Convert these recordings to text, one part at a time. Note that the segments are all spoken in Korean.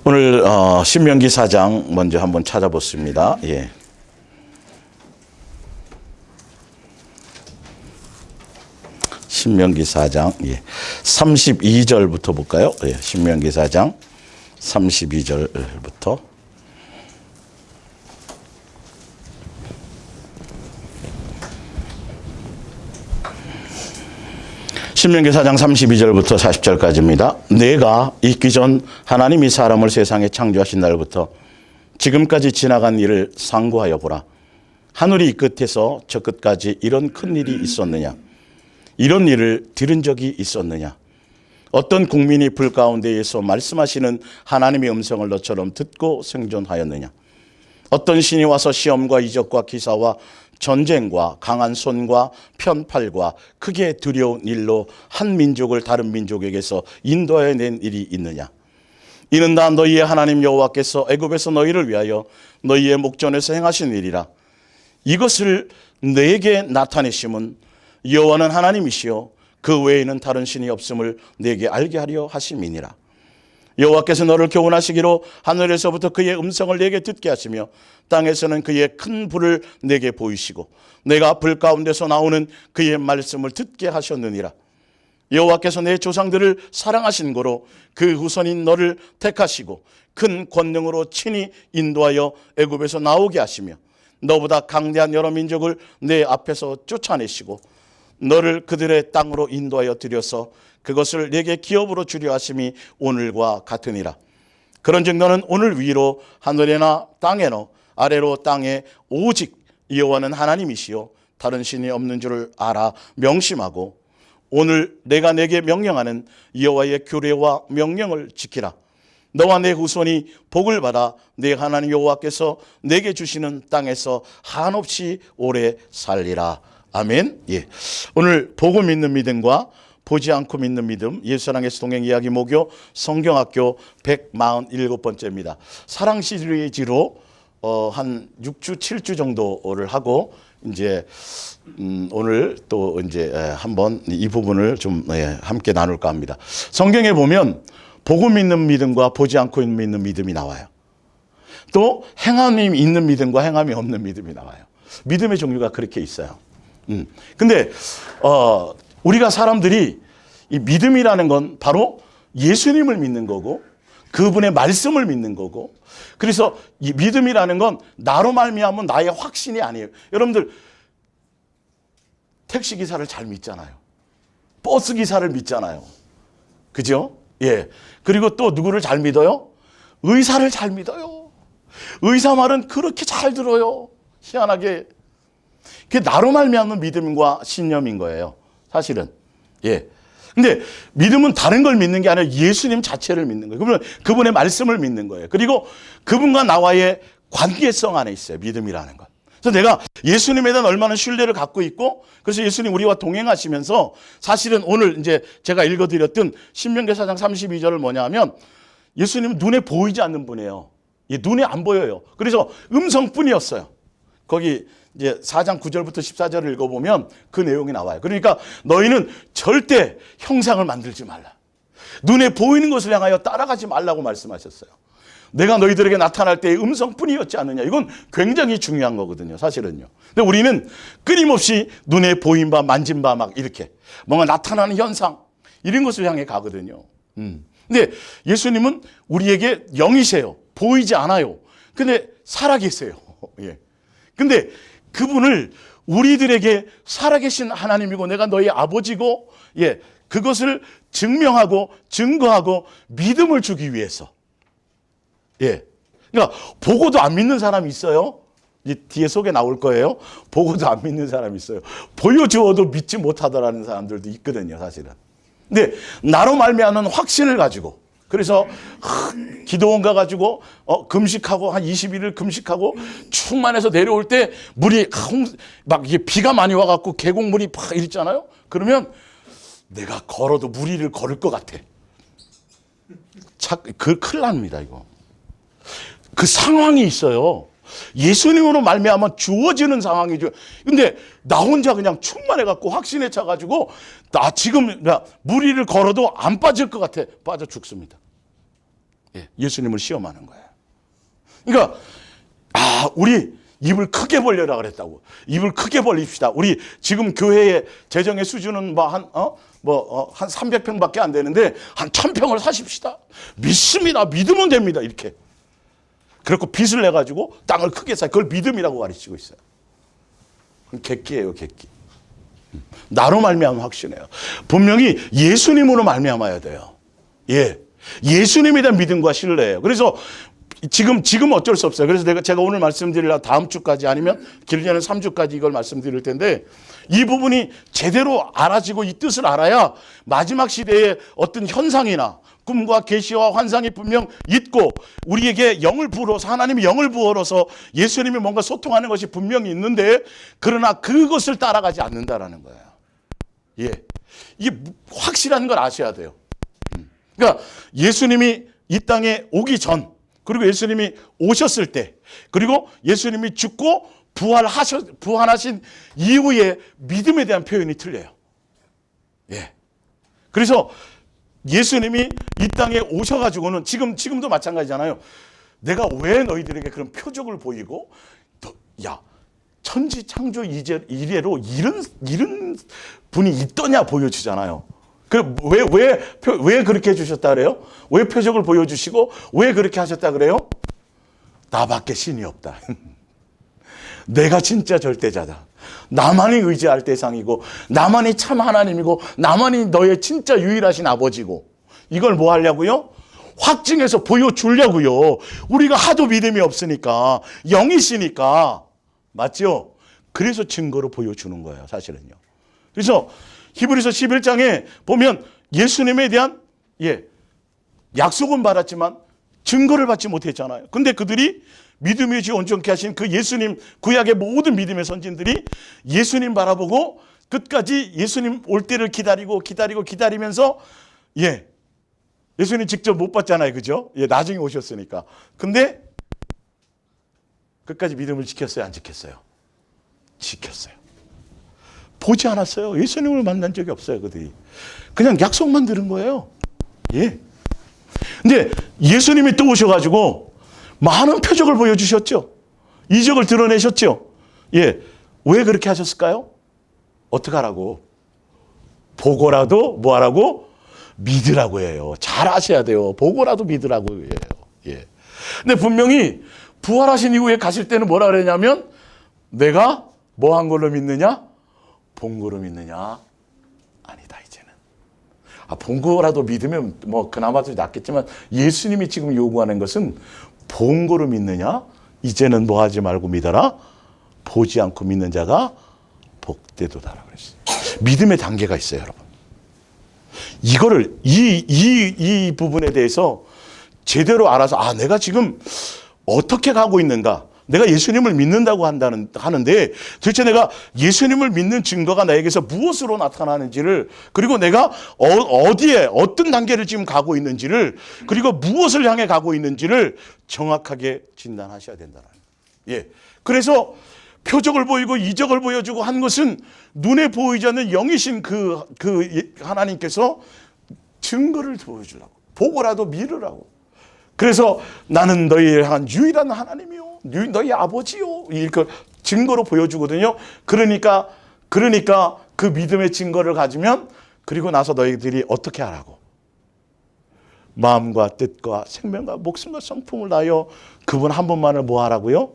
오늘 신명기 4장 먼저 한번 찾아보습니다. 예. 신명기 4장 32절부터 볼까요? 예. 신명기 4장 32절부터 신명기 4장 32절부터 40절까지입니다. 내가 있기 전 하나님이 사람을 세상에 창조하신 날부터 지금까지 지나간 일을 상고하여 보라. 하늘이 이 끝에서 저 끝까지 이런 큰 일이 있었느냐? 이런 일을 들은 적이 있었느냐? 어떤 국민이 불 가운데에서 말씀하시는 하나님의 음성을 너처럼 듣고 생존하였느냐? 어떤 신이 와서 시험과 이적과 기사와 전쟁과 강한 손과 편팔과 크게 두려운 일로 한 민족을 다른 민족에게서 인도해 낸 일이 있느냐? 이는 다 너희의 하나님 여호와께서 애굽에서 너희를 위하여 너희의 목전에서 행하신 일이라. 이것을 너에게 나타내심은 여호와는 하나님이시요 그 외에는 다른 신이 없음을 내게 알게 하려 하심이니라. 여호와께서 너를 교훈하시기로 하늘에서부터 그의 음성을 내게 듣게 하시며 땅에서는 그의 큰 불을 내게 보이시고 내가 불 가운데서 나오는 그의 말씀을 듣게 하셨느니라. 여호와께서 내 조상들을 사랑하신 고로 그 후손인 너를 택하시고 큰 권능으로 친히 인도하여 애굽에서 나오게 하시며 너보다 강대한 여러 민족을 내 앞에서 쫓아내시고 너를 그들의 땅으로 인도하여 들여서 그것을 내게 기업으로 주려 하심이 오늘과 같으니라. 그런즉 너는 오늘 위로 하늘에나 땅에나 아래로 땅에 오직 여호와는 하나님이시요 다른 신이 없는 줄을 알아 명심하고 오늘 내가 내게 명령하는 여호와의 규례와 명령을 지키라. 너와 내 후손이 복을 받아 내 하나님 여호와께서 내게 주시는 땅에서 한없이 오래 살리라. 아멘. 예. 오늘 보고 믿는 믿음과 보지 않고 믿는 믿음, 예수사랑에서 동행 이야기 모교 성경학교 147번째입니다. 사랑 시리즈로 한 6주, 7주 정도를 하고 이제 오늘 또 이제 한번 이 부분을 좀 함께 나눌까 합니다. 성경에 보면 보고 믿는 믿음과 보지 않고 믿는 믿음이 나와요. 또 행함이 있는 믿음과 행함이 없는 믿음이 나와요. 믿음의 종류가 그렇게 있어요. 근데 우리가 사람들이 이 믿음이라는 건 바로 예수님을 믿는 거고 그분의 말씀을 믿는 거고 그래서 이 믿음이라는 건 나로 말미암은 나의 확신이 아니에요. 여러분들 택시기사를 잘 믿잖아요. 버스기사를 믿잖아요. 그죠? 예. 그리고 또 누구를 잘 믿어요? 의사를 잘 믿어요. 의사 말은 그렇게 잘 들어요. 희한하게. 그게 나로 말미암는 믿음과 신념인 거예요. 사실은. 예. 근데 믿음은 다른 걸 믿는 게 아니라 예수님 자체를 믿는 거예요. 그분의 말씀을 믿는 거예요. 그리고 그분과 나와의 관계성 안에 있어요. 믿음이라는 것. 그래서 내가 예수님에 대한 얼마나 신뢰를 갖고 있고 그래서 예수님 우리와 동행하시면서 사실은 오늘 이제 제가 읽어드렸던 신명기 4장 32절을 뭐냐 하면 예수님은 눈에 보이지 않는 분이에요. 눈에 안 보여요. 그래서 음성뿐이었어요. 거기 이제 4장 9절부터 14절을 읽어보면 그 내용이 나와요. 그러니까 너희는 절대 형상을 만들지 말라. 눈에 보이는 것을 향하여 따라가지 말라고 말씀하셨어요. 내가 너희들에게 나타날 때의 음성뿐이었지 않느냐. 이건 굉장히 중요한 거거든요. 사실은요. 근데 우리는 끊임없이 눈에 보인 바 만진 바 막 이렇게 뭔가 나타나는 현상 이런 것을 향해 가거든요. 근데 예수님은 우리에게 영이세요. 보이지 않아요. 근데 살아계세요. 예. 근데 그분을 우리들에게 살아계신 하나님이고 내가 너희 아버지고 예, 그것을 증명하고 증거하고 믿음을 주기 위해서 예. 그러니까 보고도 안 믿는 사람이 있어요. 뒤에 속에 나올 거예요. 보고도 안 믿는 사람이 있어요. 보여주어도 믿지 못하더라는 사람들도 있거든요, 사실은. 근데 나로 말미암는 확신을 가지고 그래서 기도원 가가지고 금식하고 한 20일을 금식하고 충만해서 내려올 때 물이 막 이게 비가 많이 와갖고 계곡물이 막 이랬잖아요. 그러면 내가 걸어도 물 위를 걸을 것 같아. 큰일 납니다 이거. 그 상황이 있어요. 예수님으로 말미암아 주어지는 상황이죠. 근데 나 혼자 그냥 충만해갖고 확신에 차가지고 나 지금 물 위를 걸어도 안 빠질 것 같아. 빠져 죽습니다. 예, 예수님을 시험하는 거예요. 그러니까 우리 입을 크게 벌려라 그랬다고. 입을 크게 벌립시다. 우리 지금 교회의 재정의 수준은 한 300평밖에 안 되는데 한 1000평을 사십시다. 믿습니다. 믿으면 됩니다. 이렇게. 그리고 빚을 내 가지고 땅을 크게 사. 그걸 믿음이라고 가르치고 있어요. 객기예요, 객기. 나로 말미암아 확신해요. 분명히 예수님으로 말미암아야 돼요. 예. 예수님에 대한 믿음과 신뢰예요. 그래서 지금 어쩔 수 없어요. 그래서 제가 오늘 말씀드리려 다음 주까지 아니면 길게는 3주까지 이걸 말씀드릴 텐데 이 부분이 제대로 알아지고 이 뜻을 알아야 마지막 시대의 어떤 현상이나 꿈과 계시와 환상이 분명 있고 우리에게 영을 부어서 하나님이 영을 부어서 예수님이 뭔가 소통하는 것이 분명히 있는데 그러나 그것을 따라가지 않는다라는 거예요. 예, 이게 확실한 걸 아셔야 돼요. 그러니까 예수님이 이 땅에 오기 전 그리고 예수님이 오셨을 때 그리고 예수님이 죽고 부활하신 이후에 믿음에 대한 표현이 틀려요. 예, 그래서 예수님이 이 땅에 오셔가지고는 지금도 마찬가지잖아요. 내가 왜 너희들에게 그런 표적을 보이고, 천지 창조 이래로 이런 분이 있더냐 보여주잖아요. 왜 그렇게 해주셨다 그래요? 왜 표적을 보여주시고, 왜 그렇게 하셨다 그래요? 나밖에 신이 없다. 내가 진짜 절대자다. 나만이 의지할 대상이고 나만이 참 하나님이고 나만이 너의 진짜 유일하신 아버지고 이걸 뭐 하려고요? 확증해서 보여주려고요. 우리가 하도 믿음이 없으니까 영이시니까 맞죠? 그래서 증거로 보여주는 거예요 사실은요. 그래서 히브리서 11장에 보면 예수님에 대한 약속은 받았지만 증거를 받지 못했잖아요. 근데 그들이 믿음이 주 온전케 하신 그 예수님 구약의 모든 믿음의 선진들이 예수님 바라보고 끝까지 예수님 올 때를 기다리면서 예수님 직접 못 봤잖아요. 그죠? 나중에 오셨으니까. 근데 끝까지 믿음을 지켰어요? 안 지켰어요? 지켰어요. 보지 않았어요. 예수님을 만난 적이 없어요. 그들이. 그냥 약속만 들은 거예요. 예. 근데 예수님이 또 오셔가지고 많은 표적을 보여주셨죠. 이적을 드러내셨죠. 예. 왜 그렇게 하셨을까요? 어떻게 하라고? 보고라도 뭐 하라고? 믿으라고 해요. 잘 아셔야 돼요. 보고라도 믿으라고 해요. 예. 근데 분명히 부활하신 이후에 가실 때는 뭐라 그러냐면 내가 뭐 한 걸로 믿느냐? 본 거로 믿느냐? 아니다 이제는. 본 거라도 믿으면 뭐 그나마 좀 낫겠지만 예수님이 지금 요구하는 것은 본 거로 믿느냐? 이제는 뭐 하지 말고 믿어라. 보지 않고 믿는 자가 복되도다라고 그랬어요. 믿음의 단계가 있어요, 여러분. 이거를 이 부분에 대해서 제대로 알아서 내가 지금 어떻게 가고 있는가? 내가 예수님을 믿는다고 하는데 도대체 내가 예수님을 믿는 증거가 나에게서 무엇으로 나타나는지를 그리고 내가 어디에 어떤 단계를 지금 가고 있는지를 그리고 무엇을 향해 가고 있는지를 정확하게 진단하셔야 된다는 거예요. 예. 그래서 표적을 보이고 이적을 보여주고 한 것은 눈에 보이지 않는 영이신 그 하나님께서 증거를 보여주려고 보고라도 믿으라고. 그래서 나는 너희를 향한 유일한 하나님이요. 너희 아버지요. 이렇게 증거로 보여주거든요. 그러니까 그 믿음의 증거를 가지면 그리고 나서 너희들이 어떻게 하라고. 마음과 뜻과 생명과 목숨과 성품을 다하여 그분 한 분만을 뭐 하라고요?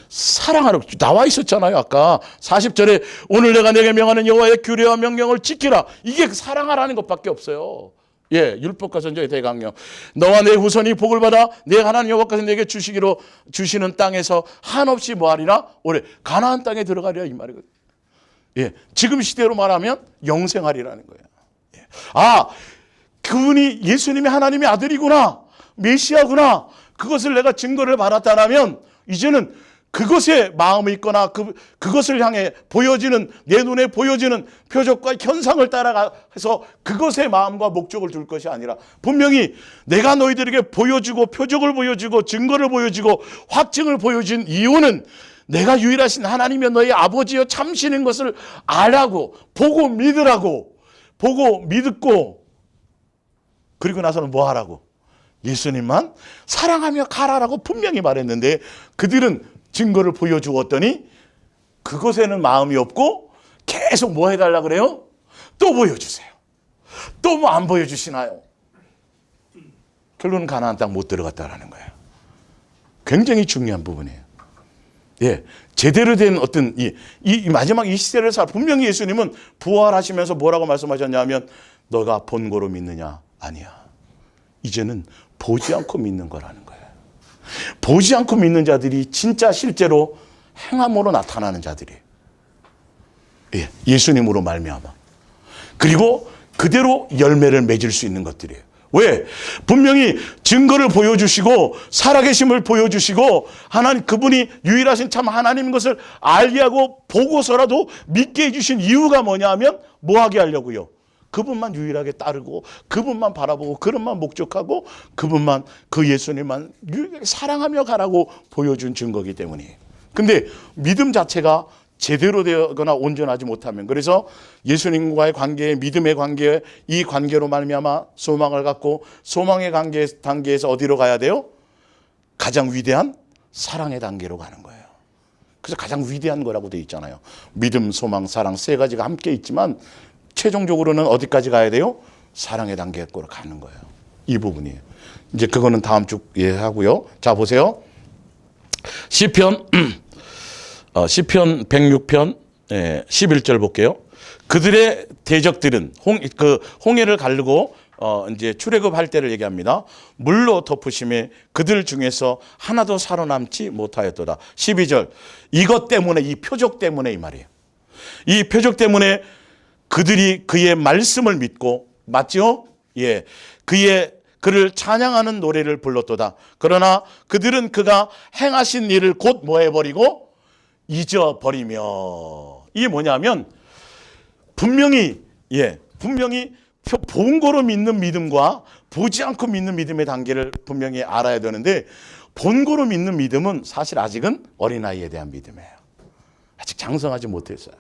사랑하라고 나와 있었잖아요. 아까 40절에 오늘 내가 내게 명하는 여호와의 규례와 명령을 지키라. 이게 사랑하라는 것밖에 없어요. 예, 율법과 선지자의 대강령. 너와 내 후손이 복을 받아 내 하나님 여호와께서 내게 주시는 땅에서 한없이 뭐하리라? 올해 가나안 땅에 들어가리라 이 말이거든요. 예, 지금 시대로 말하면 영생하리라는 거예요. 예. 그분이 예수님이 하나님의 아들이구나, 메시아구나. 그것을 내가 증거를 받았다라면 이제는 그것에 마음이 있거나 그것을 향해 보여지는 내 눈에 보여지는 표적과 현상을 따라가서 그것에 마음과 목적을 둘 것이 아니라 분명히 내가 너희들에게 보여주고 표적을 보여주고 증거를 보여주고 확증을 보여준 이유는 내가 유일하신 하나님이여 너희 아버지여 참신인 것을 알라고 보고 믿으라고 보고 믿고 그리고 나서는 뭐 하라고? 예수님만 사랑하며 가라라고 분명히 말했는데 그들은 증거를 보여주었더니 그것에는 마음이 없고 계속 뭐 해달라 그래요? 또 보여주세요. 또 뭐 안 보여주시나요? 결론은 가나안 땅 못 들어갔다라는 거예요. 굉장히 중요한 부분이에요. 예, 제대로 된 어떤 이 마지막 이 시대를 분명히 예수님은 부활하시면서 뭐라고 말씀하셨냐면 너가 본고로 믿느냐? 아니야. 이제는 보지 않고 믿는 거라는 거예요. 보지 않고 믿는 자들이 진짜 실제로 행함으로 나타나는 자들이에요. 예, 예수님으로 말미암아. 그리고 그대로 열매를 맺을 수 있는 것들이에요. 왜? 분명히 증거를 보여주시고 살아계심을 보여주시고 하나님 그분이 유일하신 참 하나님인 것을 알게 하고 보고서라도 믿게 해주신 이유가 뭐냐 하면 뭐 하게 하려고요? 그분만 유일하게 따르고 그분만 바라보고 그분만 목적하고 그분만 그 예수님만 유일하게 사랑하며 가라고 보여준 증거이기 때문이에요. 근데 믿음 자체가 제대로 되거나 온전하지 못하면 그래서 예수님과의 관계에 믿음의 관계에 이 관계로 말미암아 소망을 갖고 소망의 단계에서 어디로 가야 돼요? 가장 위대한 사랑의 단계로 가는 거예요. 그래서 가장 위대한 거라고 되어 있잖아요. 믿음, 소망, 사랑 세 가지가 함께 있지만 최종적으로는 어디까지 가야 돼요? 사랑의 단계로 가는 거예요. 이 부분이에요. 이제 그거는 다음 주에 하고요. 자 보세요. 시편 106편 11절 볼게요. 그들의 대적들은 홍해를 가르고 이제 출애굽할 때를 얘기합니다. 물로 덮으심에 그들 중에서 하나도 살아남지 못하였도다. 12절 이것 때문에 이 표적 때문에 이 말이에요. 이 표적 때문에 그들이 그의 말씀을 믿고 맞죠? 예, 그를 찬양하는 노래를 불렀도다. 그러나 그들은 그가 행하신 일을 곧 뭐 해버리고 잊어버리며 이게 뭐냐면 분명히 본고로 믿는 믿음과 보지 않고 믿는 믿음의 단계를 분명히 알아야 되는데 본고로 믿는 믿음은 사실 아직은 어린아이에 대한 믿음이에요. 아직 장성하지 못했어요.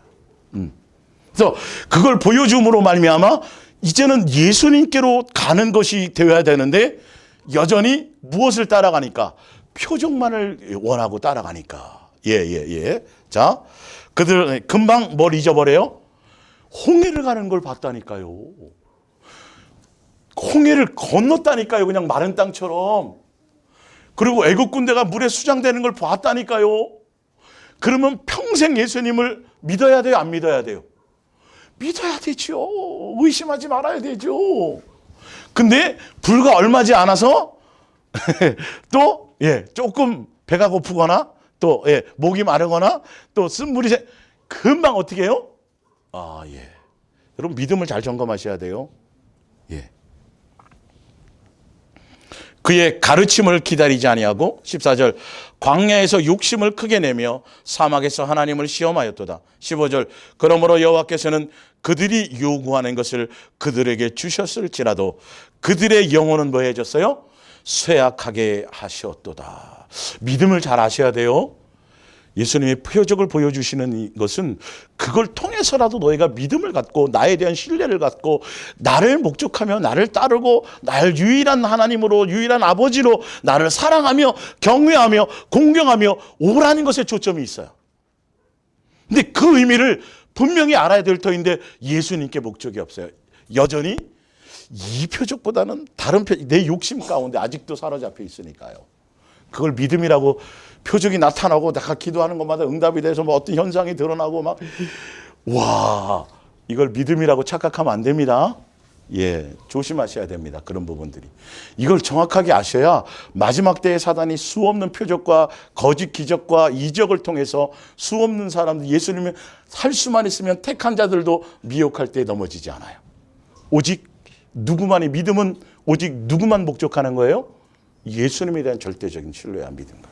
그래서 그걸 보여줌으로 말미암아 이제는 예수님께로 가는 것이 되어야 되는데 여전히 무엇을 따라가니까 표적만을 원하고 따라가니까 자, 그들 금방 뭘 잊어버려요? 홍해를 가는 걸 봤다니까요. 홍해를 건넜다니까요. 그냥 마른 땅처럼. 그리고 애국 군대가 물에 수장되는 걸 봤다니까요. 그러면 평생 예수님을 믿어야 돼요? 안 믿어야 돼요? 믿어야 되죠. 의심하지 말아야 되죠. 근데 불과 얼마지 않아서 또 조금 배가 고프거나 또 목이 마르거나 또 쓴물이 금방 어떻게 해요? 여러분 믿음을 잘 점검하셔야 돼요. 그의 가르침을 기다리지 아니하고 14절 광야에서 욕심을 크게 내며 사막에서 하나님을 시험하였도다. 15절 그러므로 여호와께서는 그들이 요구하는 것을 그들에게 주셨을지라도 그들의 영혼은 뭐 해졌어요? 쇠약하게 하셨도다. 믿음을 잘 아셔야 돼요. 예수님의 표적을 보여주시는 것은 그걸 통해서라도 너희가 믿음을 갖고 나에 대한 신뢰를 갖고 나를 목적하며 나를 따르고 나를 유일한 하나님으로 유일한 아버지로 나를 사랑하며 경외하며 공경하며 오라는 것에 초점이 있어요. 근데 그 의미를 분명히 알아야 될 터인데 예수님께 목적이 없어요. 여전히 이 표적보다는 다른 내 욕심 가운데 아직도 사로잡혀 있으니까요. 그걸 믿음이라고 표적이 나타나고 내가 기도하는 것마다 응답이 돼서 뭐 어떤 현상이 드러나고 막 와 이걸 믿음이라고 착각하면 안 됩니다. 조심하셔야 됩니다. 그런 부분들이. 이걸 정확하게 아셔야 마지막 때의 사단이 수없는 표적과 거짓 기적과 이적을 통해서 수없는 사람들 예수님을 할 수만 있으면 택한 자들도 미혹할 때 넘어지지 않아요. 오직 누구만이 믿음은 오직 누구만 목적하는 거예요? 예수님에 대한 절대적인 신뢰와 믿음과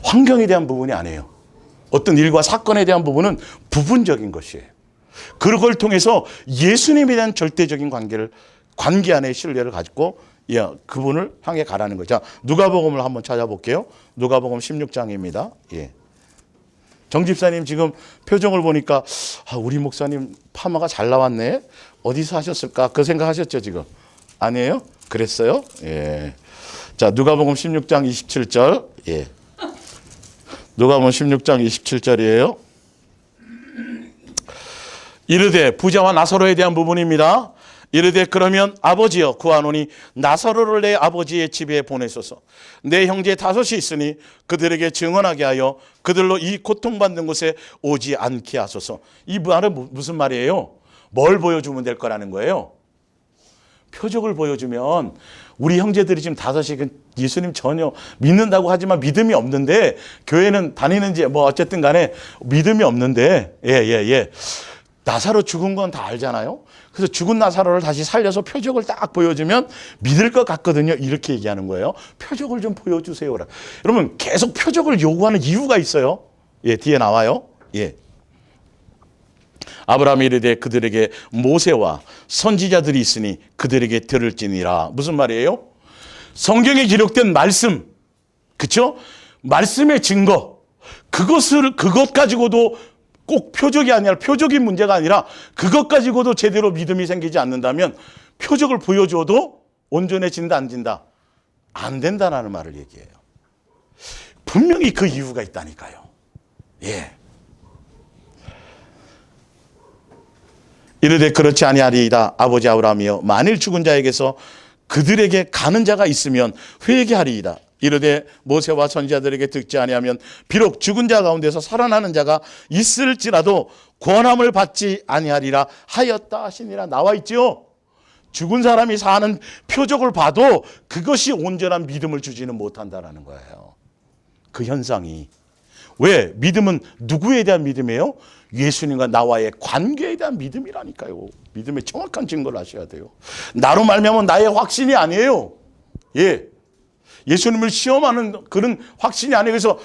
환경에 대한 부분이 아니에요. 어떤 일과 사건에 대한 부분은 부분적인 것이에요. 그걸 통해서 예수님에 대한 절대적인 관계 안에 신뢰를 가지고 그분을 향해 가라는 거죠. 자, 누가복음을 한번 찾아볼게요. 누가복음 16장입니다. 정 집사님 지금 표정을 보니까 우리 목사님 파마가 잘 나왔네. 어디서 하셨을까? 그 생각하셨죠 지금? 아니에요? 그랬어요? 예. 자, 누가복음 16장 27절. 예. 누가복음 16장 27절이에요. 이르되 부자와 나사로에 대한 부분입니다. 이르되 그러면 아버지여 구하노니 나사로를 내 아버지의 집에 보내소서. 내 형제 5이 있으니 그들에게 증언하게 하여 그들로 이 고통받는 곳에 오지 않게 하소서. 이 말은 무슨 말이에요? 뭘 보여주면 될 거라는 거예요? 표적을 보여주면 우리 형제들이 지금 5이 예수님 전혀 믿는다고 하지만 믿음이 없는데 교회는 다니는지 뭐 어쨌든 간에 믿음이 없는데 나사로 죽은 건 다 알잖아요. 그래서 죽은 나사로를 다시 살려서 표적을 딱 보여주면 믿을 것 같거든요. 이렇게 얘기하는 거예요. 표적을 좀 보여주세요. 여러분 계속 표적을 요구하는 이유가 있어요. 예, 뒤에 나와요. 예. 아브라함이 이르되 그들에게 모세와 선지자들이 있으니 그들에게 들을지니라. 무슨 말이에요? 성경에 기록된 말씀, 그렇죠? 말씀의 증거, 그것 가지고도 꼭 표적이 아니라 표적인 문제가 아니라 그것 가지고도 제대로 믿음이 생기지 않는다면 표적을 보여줘도 온전해진다 안 진다? 안 된다라는 말을 얘기해요. 분명히 그 이유가 있다니까요. 예. 이르되 그렇지 아니하리이다. 아버지 아브라함이여 만일 죽은 자에게서 그들에게 가는 자가 있으면 회개하리이다. 이르되 모세와 선지자들에게 듣지 아니하면 비록 죽은 자 가운데서 살아나는 자가 있을지라도 권함을 받지 아니하리라 하였다 하시니라. 나와 있지요. 죽은 사람이 사는 표적을 봐도 그것이 온전한 믿음을 주지는 못한다라는 거예요. 그 현상이. 왜? 믿음은 누구에 대한 믿음이에요? 예수님과 나와의 관계에 대한 믿음이라니까요. 믿음의 정확한 증거를 아셔야 돼요. 나로 말미암아 나의 확신이 아니에요. 예. 예수님을 시험하는 그런 확신이 아니에요. 그래서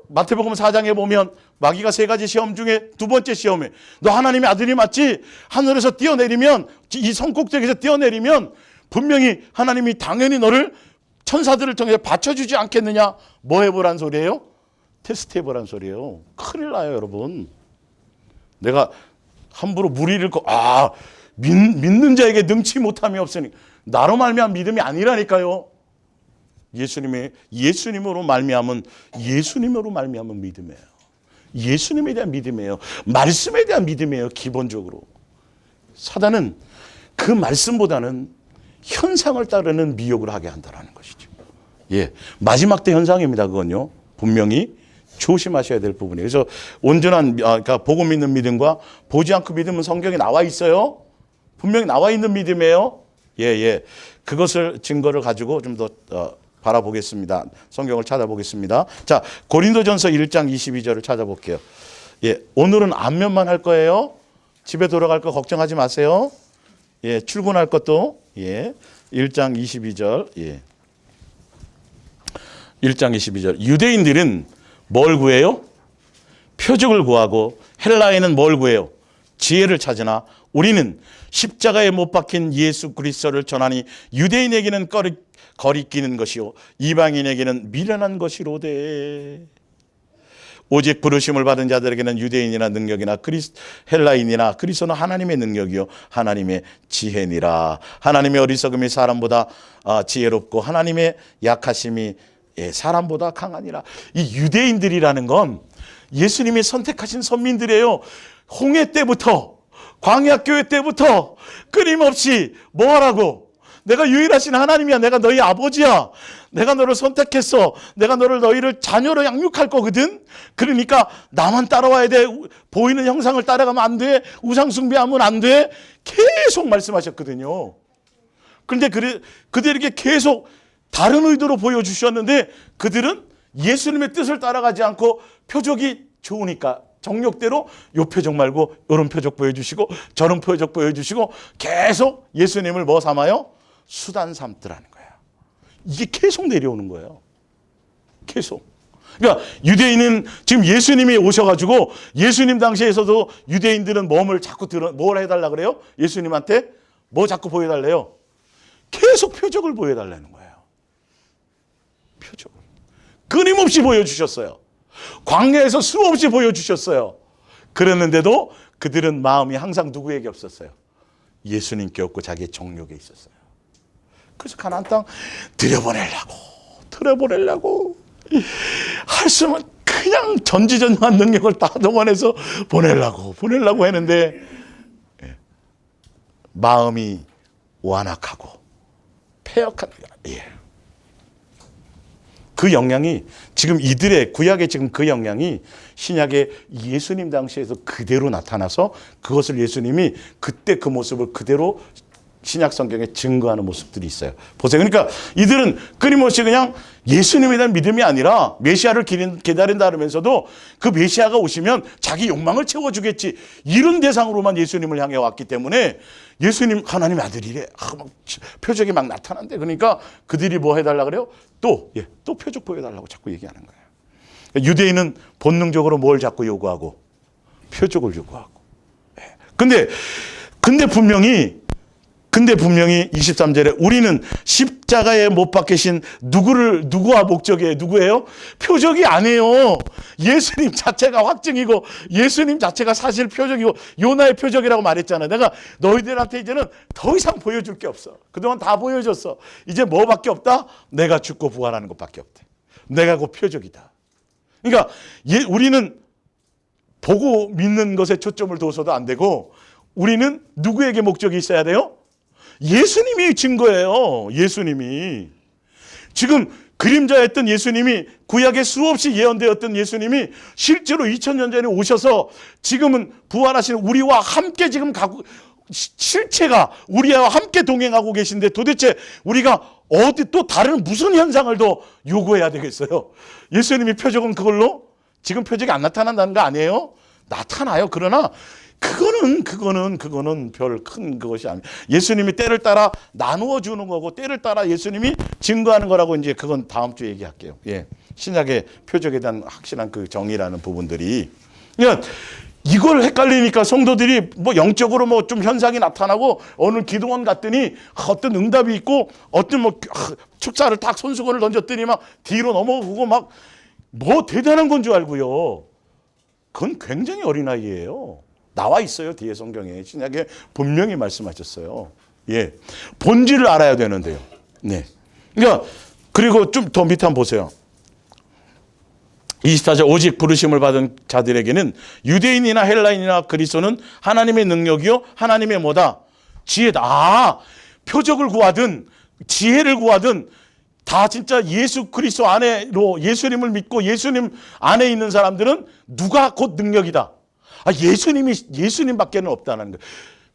마태복음 4장에 보면 마귀가 3가지 시험 중에 2번째 시험에 너 하나님의 아들이 맞지? 하늘에서 뛰어내리면 이 성곡적에서 뛰어내리면 분명히 하나님이 당연히 너를 천사들을 통해 받쳐주지 않겠느냐? 뭐 해보란 소리예요? 테스트 해보란 소리예요. 큰일 나요 여러분. 내가 함부로 무리를 믿는 자에게 능치 못함이 없으니 나로 말미암은 믿음이 아니라니까요. 예수님으로 말미암은 믿음이에요. 예수님에 대한 믿음이에요. 말씀에 대한 믿음이에요. 기본적으로. 사단은 그 말씀보다는 현상을 따르는 미혹을 하게 한다는 것이죠. 예, 마지막 때 현상입니다. 그건요. 분명히 조심하셔야 될 부분이에요. 그래서 온전한 그러니까 보고 믿는 믿음과 보지 않고 믿음은 성경에 나와 있어요. 분명히 나와 있는 믿음이에요. 예. 그것을 증거를 가지고 좀 더 바라보겠습니다. 성경을 찾아보겠습니다. 자, 고린도전서 1장 22절을 찾아볼게요. 예, 오늘은 안면만 할 거예요. 집에 돌아갈 거 걱정하지 마세요. 예, 출근할 것도 1장 22절. 예. 1장 22절. 유대인들은 뭘 구해요? 표적을 구하고 헬라인은 뭘 구해요? 지혜를 찾으나 우리는 십자가에 못 박힌 예수 그리스도를 전하니 유대인에게는 거리끼는 것이요 이방인에게는 미련한 것이로되 오직 부르심을 받은 자들에게는 유대인이나 능력이나 헬라인이나 그리스도는 하나님의 능력이요 하나님의 지혜니라. 하나님의 어리석음이 사람보다 지혜롭고 하나님의 약하심이 사람보다 강하니라. 이 유대인들이라는 건 예수님이 선택하신 선민들이에요. 홍해 때부터 광야 교회 때부터 끊임없이 뭐 하라고? 내가 유일하신 하나님이야. 내가 너희 아버지야. 내가 너를 선택했어. 내가 너희를 자녀로 양육할 거거든. 그러니까 나만 따라와야 돼. 보이는 형상을 따라가면 안 돼. 우상 숭배하면 안 돼. 계속 말씀하셨거든요. 그런데 그들에게 계속 다른 의도로 보여주셨는데 그들은 예수님의 뜻을 따라가지 않고 표적이 좋으니까 정욕대로 요 표적 말고 이런 표적 보여주시고 저런 표적 보여주시고 계속 예수님을 뭐 삼아요? 수단 삼더라는 거예요. 이게 계속 내려오는 거예요. 계속. 그러니까 유대인은 지금 예수님이 오셔가지고 예수님 당시에서도 유대인들은 뭘 해달라 그래요? 예수님한테 뭐 자꾸 보여달래요? 계속 표적을 보여달라는 거예요. 표적을. 끊임없이 보여주셨어요. 광야에서 수없이 보여주셨어요. 그랬는데도 그들은 마음이 항상 누구에게 없었어요? 예수님께 없고 자기의 정욕에 있었어요. 그래서 가나안 땅 들여보내려고 할 수면 그냥 전지전능한 능력을 다 동원해서 보내려고 했는데 마음이 완악하고 패역한 그 영향이 지금 이들의 구약의 지금 그 영향이 신약의 예수님 당시에서 그대로 나타나서 그것을 예수님이 그때 그 모습을 그대로 신약 성경에 증거하는 모습들이 있어요. 보세요. 그러니까 이들은 끊임없이 그냥 예수님에 대한 믿음이 아니라 메시아를 기다린다 그러면서도 그 메시아가 오시면 자기 욕망을 채워주겠지 이런 대상으로만 예수님을 향해 왔기 때문에 예수님 하나님의 아들이래. 막 표적이 막 나타난대. 그러니까 그들이 뭐 해달라 그래요? 또 표적 보여달라고 자꾸 얘기하는 거예요. 유대인은 본능적으로 뭘 자꾸 요구하고 표적을 요구하고. 근데 분명히 23절에 우리는 십자가에 못 박히신 누구와 목적이에요? 누구예요? 표적이 아니에요. 예수님 자체가 확증이고 예수님 자체가 사실 표적이고 요나의 표적이라고 말했잖아요. 내가 너희들한테 이제는 더 이상 보여줄 게 없어. 그동안 다 보여줬어. 이제 뭐밖에 없다? 내가 죽고 부활하는 것밖에 없대. 내가 그 표적이다. 그러니까 우리는 보고 믿는 것에 초점을 둬서도 안 되고 우리는 누구에게 목적이 있어야 돼요? 예수님이 증거예요. 예수님이. 지금 그림자였던 예수님이 구약에 수없이 예언되었던 예수님이 실제로 2000년 전에 오셔서 지금은 부활하신 우리와 함께 지금 실체가 우리와 함께 동행하고 계신데 도대체 우리가 어디 또 다른 무슨 현상을 더 요구해야 되겠어요? 예수님이 표적은 그걸로 지금 표적이 안 나타난다는 거 아니에요? 나타나요. 그러나 그거는 별 큰 그것이 아니에요. 예수님이 때를 따라 나누어 주는 거고 때를 따라 예수님이 증거하는 거라고 이제 그건 다음 주에 얘기할게요. 신약의 표적에 대한 확실한 그 정의라는 부분들이. 그러니까 이걸 헷갈리니까 성도들이 뭐 영적으로 뭐 좀 현상이 나타나고 어느 기도원 갔더니 어떤 응답이 있고 어떤 뭐 축사를 딱 손수건을 던졌더니 막 뒤로 넘어오고 막 뭐 대단한 건 줄 알고요. 그건 굉장히 어린아이예요. 나와 있어요. 뒤에 성경에. 신약에 분명히 말씀하셨어요. 본질을 알아야 되는데요. 그러니까 그리고 좀 더 밑에 한번 보세요. 24절 오직 부르심을 받은 자들에게는 유대인이나 헬라인이나 그리스도는 하나님의 능력이요 하나님의 뭐다? 지혜다. 표적을 구하든 지혜를 구하든 다 진짜 예수 그리스도 안에로 예수님을 믿고 예수님 안에 있는 사람들은 누가 곧 능력이다. 예수님밖에는 없다는 거예요.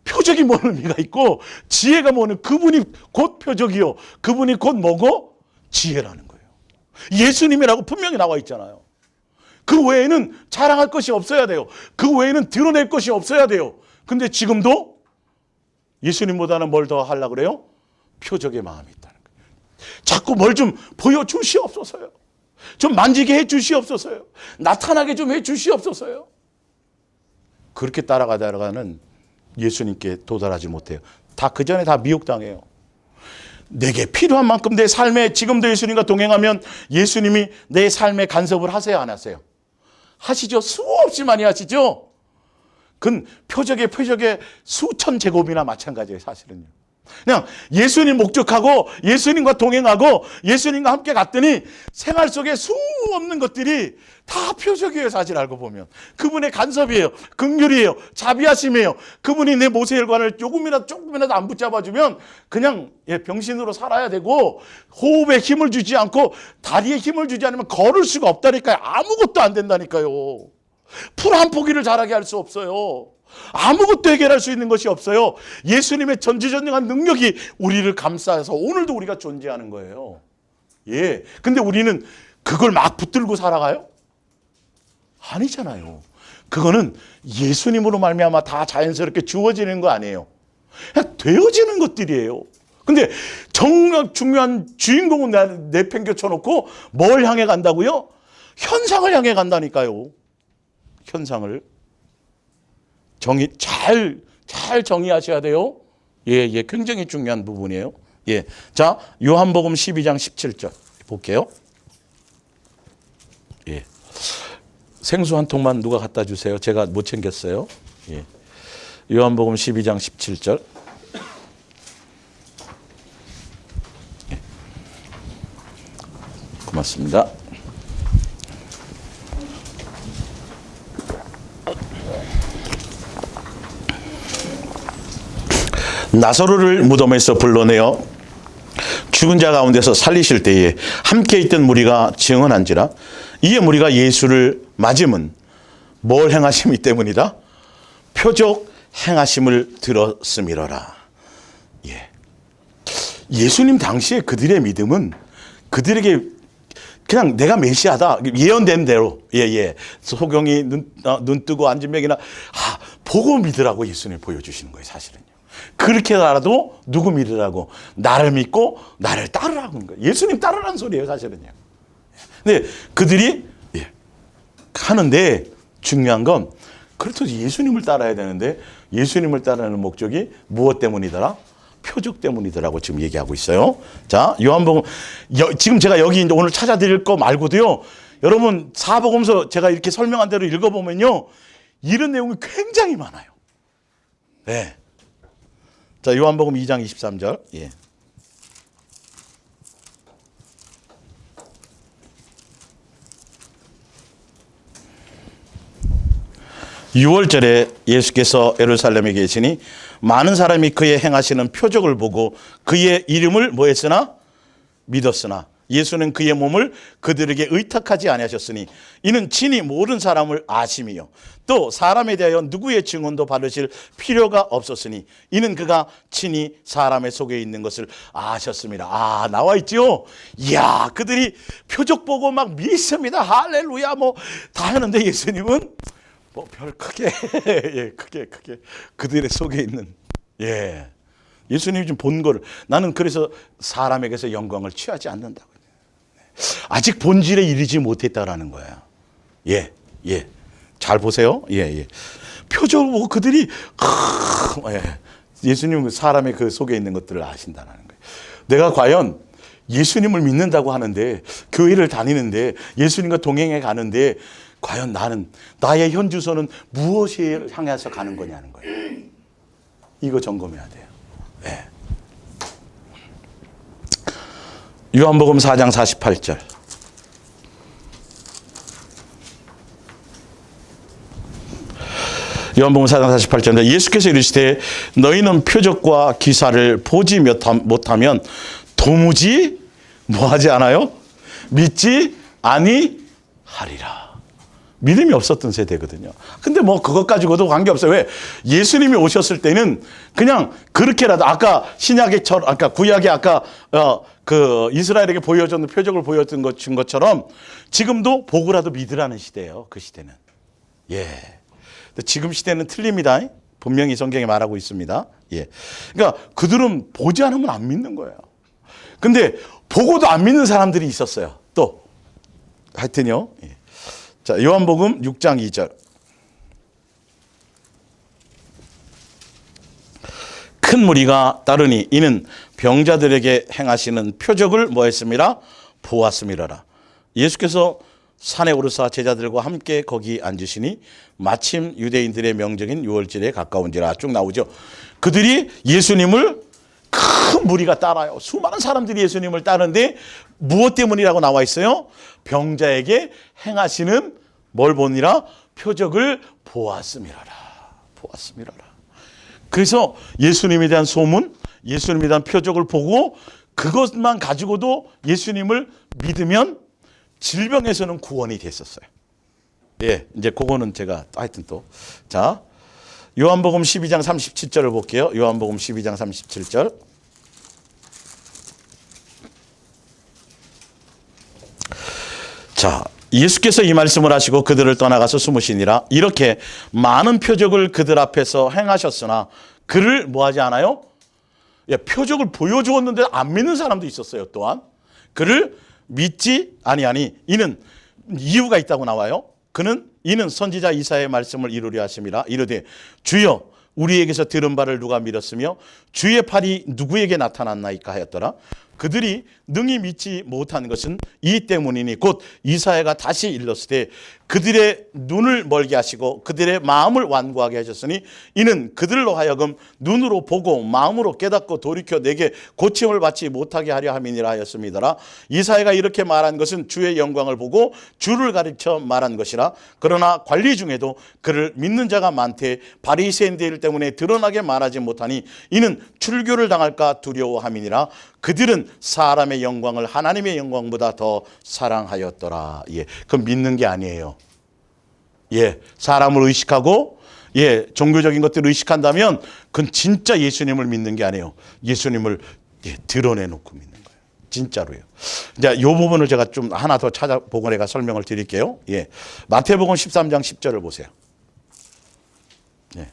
표적이 뭐는 의미가 있고 지혜가 뭐는 그분이 곧 표적이요. 그분이 곧 뭐고? 지혜라는 거예요. 예수님이라고 분명히 나와 있잖아요. 그 외에는 자랑할 것이 없어야 돼요. 그 외에는 드러낼 것이 없어야 돼요. 근데 지금도 예수님보다는 뭘 더 하려고 그래요? 표적의 마음이 있다는 거예요. 자꾸 뭘 좀 보여주시옵소서요. 좀 만지게 해주시옵소서요. 나타나게 좀 해주시옵소서요. 그렇게 따라가다가는 예수님께 도달하지 못해요. 다 그 전에 다 미혹당해요. 내게 필요한 만큼 내 삶에 지금도 예수님과 동행하면 예수님이 내 삶에 간섭을 하세요, 안 하세요? 하시죠. 수없이 많이 하시죠. 그건 표적의 수천 제곱이나 마찬가지예요, 사실은요. 그냥 예수님 목적하고 예수님과 동행하고 예수님과 함께 갔더니 생활 속에 수없는 것들이 다 표적이에요. 사실 알고 보면 그분의 간섭이에요. 긍휼이에요. 자비하심이에요. 그분이 내 모세혈관을 조금이라도 안 붙잡아주면 그냥 병신으로 살아야 되고 호흡에 힘을 주지 않고 다리에 힘을 주지 않으면 걸을 수가 없다니까요. 아무것도 안 된다니까요. 풀 한 포기를 자라게 할 수 없어요. 아무것도 해결할 수 있는 것이 없어요. 예수님의 전지전능한 능력이 우리를 감싸서 오늘도 우리가 존재하는 거예요. 근데 우리는 그걸 막 붙들고 살아가요? 아니잖아요. 그거는 예수님으로 말미암아 다 자연스럽게 주어지는 거 아니에요. 그냥 되어지는 것들이에요. 근데 정말 중요한 주인공은 내팽개쳐 놓고 뭘 향해 간다고요? 현상을 향해 간다니까요. 현상을. 잘 정의하셔야 돼요. 굉장히 중요한 부분이에요. 자, 요한복음 12장 17절 볼게요. 생수 한 통만 누가 갖다 주세요. 제가 못 챙겼어요. 요한복음 12장 17절. 고맙습니다. 나사로를 무덤에서 불러내어 죽은 자 가운데서 살리실 때에 함께 있던 무리가 증언한지라 이에 무리가 예수를 맞음은 뭘 행하심이 때문이다? 표적 행하심을 들었음이로라. 예. 예수님 당시에 그들의 믿음은 그들에게 그냥 내가 메시아다 예언된 대로 소경이 눈 뜨고 앉은 명이나 보고 믿으라고 예수님이 보여주시는 거예요. 사실은요. 그렇게 알아도 누구 믿으라고? 나를 믿고 나를 따르라고 하는 거예요. 예수님 따르라는 소리예요. 사실은요. 근데 그들이 하는데 중요한 건 그렇다고 예수님을 따라야 되는데 예수님을 따르는 목적이 무엇 때문이더라? 표적 때문이더라고 지금 얘기하고 있어요. 자, 요한복음 지금 제가 여기 이제 오늘 찾아드릴 거 말고도요. 여러분 사복음서 제가 이렇게 설명한 대로 읽어보면요. 이런 내용이 굉장히 많아요. 네. 자, 요한복음 2장 23절. 예. 6월절에 예수께서 예루살렘에 계시니 많은 사람이 그의 행하시는 표적을 보고 그의 이름을 뭐 했으나? 믿었으나 예수는 그의 몸을 그들에게 의탁하지 아니하셨으니 이는 친히 모든 사람을 아심이요 또 사람에 대하여 누구의 증언도 받으실 필요가 없었으니 이는 그가 친히 사람의 속에 있는 것을 아셨습니다. 나와 있죠. 이야, 그들이 표적 보고 막 믿습니다. 할렐루야 뭐 다 하는데 예수님은 뭐 별 크게 크게 그들의 속에 있는 예수님이 좀 본 거를 나는 그래서 사람에게서 영광을 취하지 않는다고. 아직 본질에 이르지 못했다라는 거예요. 잘 보세요. 표적 보고 그들이 예수님은 사람의 그 속에 있는 것들을 아신다는 거예요. 내가 과연 예수님을 믿는다고 하는데 교회를 다니는데 예수님과 동행해 가는데 과연 나의 현 주소는 무엇을 향해서 가는 거냐는 거예요. 이거 점검해야 돼요. 요한복음 4장 48절. 요한복음 4장 48절인데 예수께서 이르시되 너희는 표적과 기사를 보지 못하면 도무지 뭐하지 않아요? 믿지 아니하리라. 믿음이 없었던 세대거든요. 근데 뭐 그것 가지고도 관계없어요. 왜? 예수님이 오셨을 때는 그냥 그렇게라도 아까 신약에처럼 아까 구약에 아까 그 이스라엘에게 보여줬는 표적을 보여준 것처럼 지금도 보고라도 믿으라는 시대예요. 그 시대는. 지금 시대는 틀립니다. 분명히 성경에 말하고 있습니다. 그러니까 그들은 보지 않으면 안 믿는 거예요. 근데 보고도 안 믿는 사람들이 있었어요. 또 하여튼요. 자, 요한복음 6장 2절. 큰 무리가 따르니 이는 병자들에게 행하시는 표적을 뭐 했습니다? 보았음이라라. 예수께서 산에 오르사 제자들과 함께 거기 앉으시니 마침 유대인들의 명절인 유월절에 가까운지라 쭉 나오죠. 그들이 예수님을 큰 무리가 따라요. 수많은 사람들이 예수님을 따르는데 무엇 때문이라고 나와 있어요? 병자에게 행하시는 뭘 보니라? 표적을 보았음이라라. 그래서 예수님에 대한 소문, 예수님에 대한 표적을 보고 그것만 가지고도 예수님을 믿으면 질병에서는 구원이 됐었어요. 이제 그거는 제가 하여튼 또. 자, 요한복음 12장 37절을 볼게요. 요한복음 12장 37절. 자, 예수께서 이 말씀을 하시고 그들을 떠나가서 숨으시니라. 이렇게 많은 표적을 그들 앞에서 행하셨으나 그를 뭐하지 않아요? 표적을 보여주었는데 안 믿는 사람도 있었어요. 또한 그를 믿지 아니하니 이는 이유가 있다고 나와요. 이는 선지자 이사야의 말씀을 이루려 하심이라. 이르되 주여 우리에게서 들은 바를 누가 믿었으며 주의 팔이 누구에게 나타났나이까 하였더라. 그들이 능히 믿지 못한 것은 이 때문이니 곧 이사야가 다시 일렀을 때 그들의 눈을 멀게 하시고 그들의 마음을 완고하게 하셨으니 이는 그들로 하여금 눈으로 보고 마음으로 깨닫고 돌이켜 내게 고침을 받지 못하게 하려 함이니라 하였습니다. 이사야가 이렇게 말한 것은 주의 영광을 보고 주를 가르쳐 말한 것이라. 그러나 관리 중에도 그를 믿는 자가 많되 바리새인들 때문에 드러나게 말하지 못하니 이는 출교를 당할까 두려워함이니라. 그들은 사람의 영광을 하나님의 영광보다 더 사랑하였더라. 예, 그건 믿는 게 아니에요. 예, 사람을 의식하고 예, 종교적인 것들을 의식한다면 그건 진짜 예수님을 믿는 게 아니에요. 예수님을 예, 드러내놓고 믿는 거예요. 진짜로요. 이제 이 부분을 제가 좀 하나 더 찾아보고 내가 설명을 드릴게요. 예, 마태복음 13장 10절을 보세요. 예.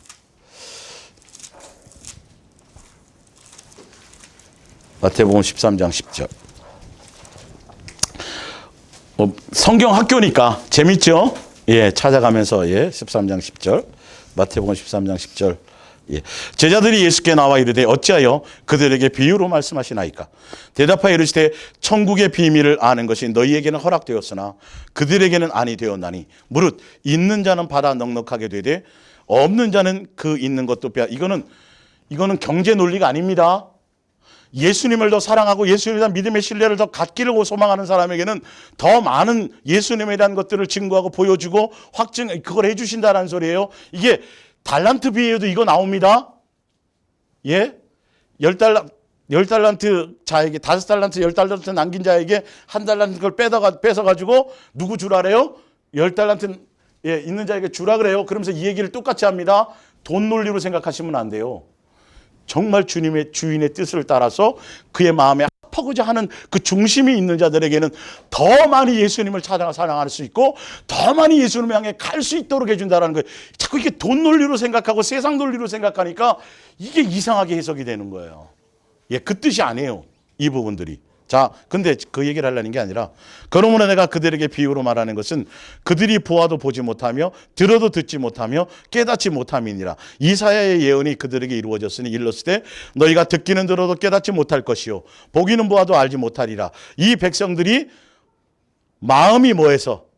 마태복음 13장 10절. 성경 학교니까 재밌죠? 예, 찾아가면서 예, 13장 10절. 마태복음 13장 10절. 예. 제자들이 예수께 나와 이르되 어찌하여 그들에게 비유로 말씀하시나이까? 대답하여 이르시되 천국의 비밀을 아는 것이 너희에게는 허락되었으나 그들에게는 아니 되었나니 무릇 있는 자는 받아 넉넉하게 되되 없는 자는 그 있는 것도 빼앗. 이거는 경제 논리가 아닙니다. 예수님을 더 사랑하고 예수님에 대한 믿음의 신뢰를 더 갖기를 소망하는 사람에게는 더 많은 예수님에 대한 것들을 증거하고 보여주고 그걸 해주신다는 소리예요. 이게 달란트 비유에도 이거 나옵니다. 예? 10달란트 자에게 5달란트 10달란트 남긴 자에게 1달란트 그걸 뺏어가지고 누구 주라래요? 10달란트 예, 있는 자에게 주라 그래요. 그러면서 이 얘기를 똑같이 합니다. 돈 논리로 생각하시면 안 돼요. 정말 주님의 주인의 뜻을 따라서 그의 마음에 합하고자 하는 그 중심이 있는 자들에게는 더 많이 예수님을 사랑할 수 있고 더 많이 예수님을 향해 갈 수 있도록 해준다는 거예요. 자꾸 이게 돈 논리로 생각하고 세상 논리로 생각하니까 이게 이상하게 해석이 되는 거예요. 예, 그 뜻이 아니에요. 이 부분들이. 자, 근데 그 얘기를 하려는 게 아니라 그러므로 내가 그들에게 비유로 말하는 것은 그들이 보아도 보지 못하며 들어도 듣지 못하며 깨닫지 못함이니라. 이사야의 예언이 그들에게 이루어졌으니 일렀을 때 너희가 듣기는 들어도 깨닫지 못할 것이요 보기는 보아도 알지 못하리라. 이 백성들이 마음이 뭐해서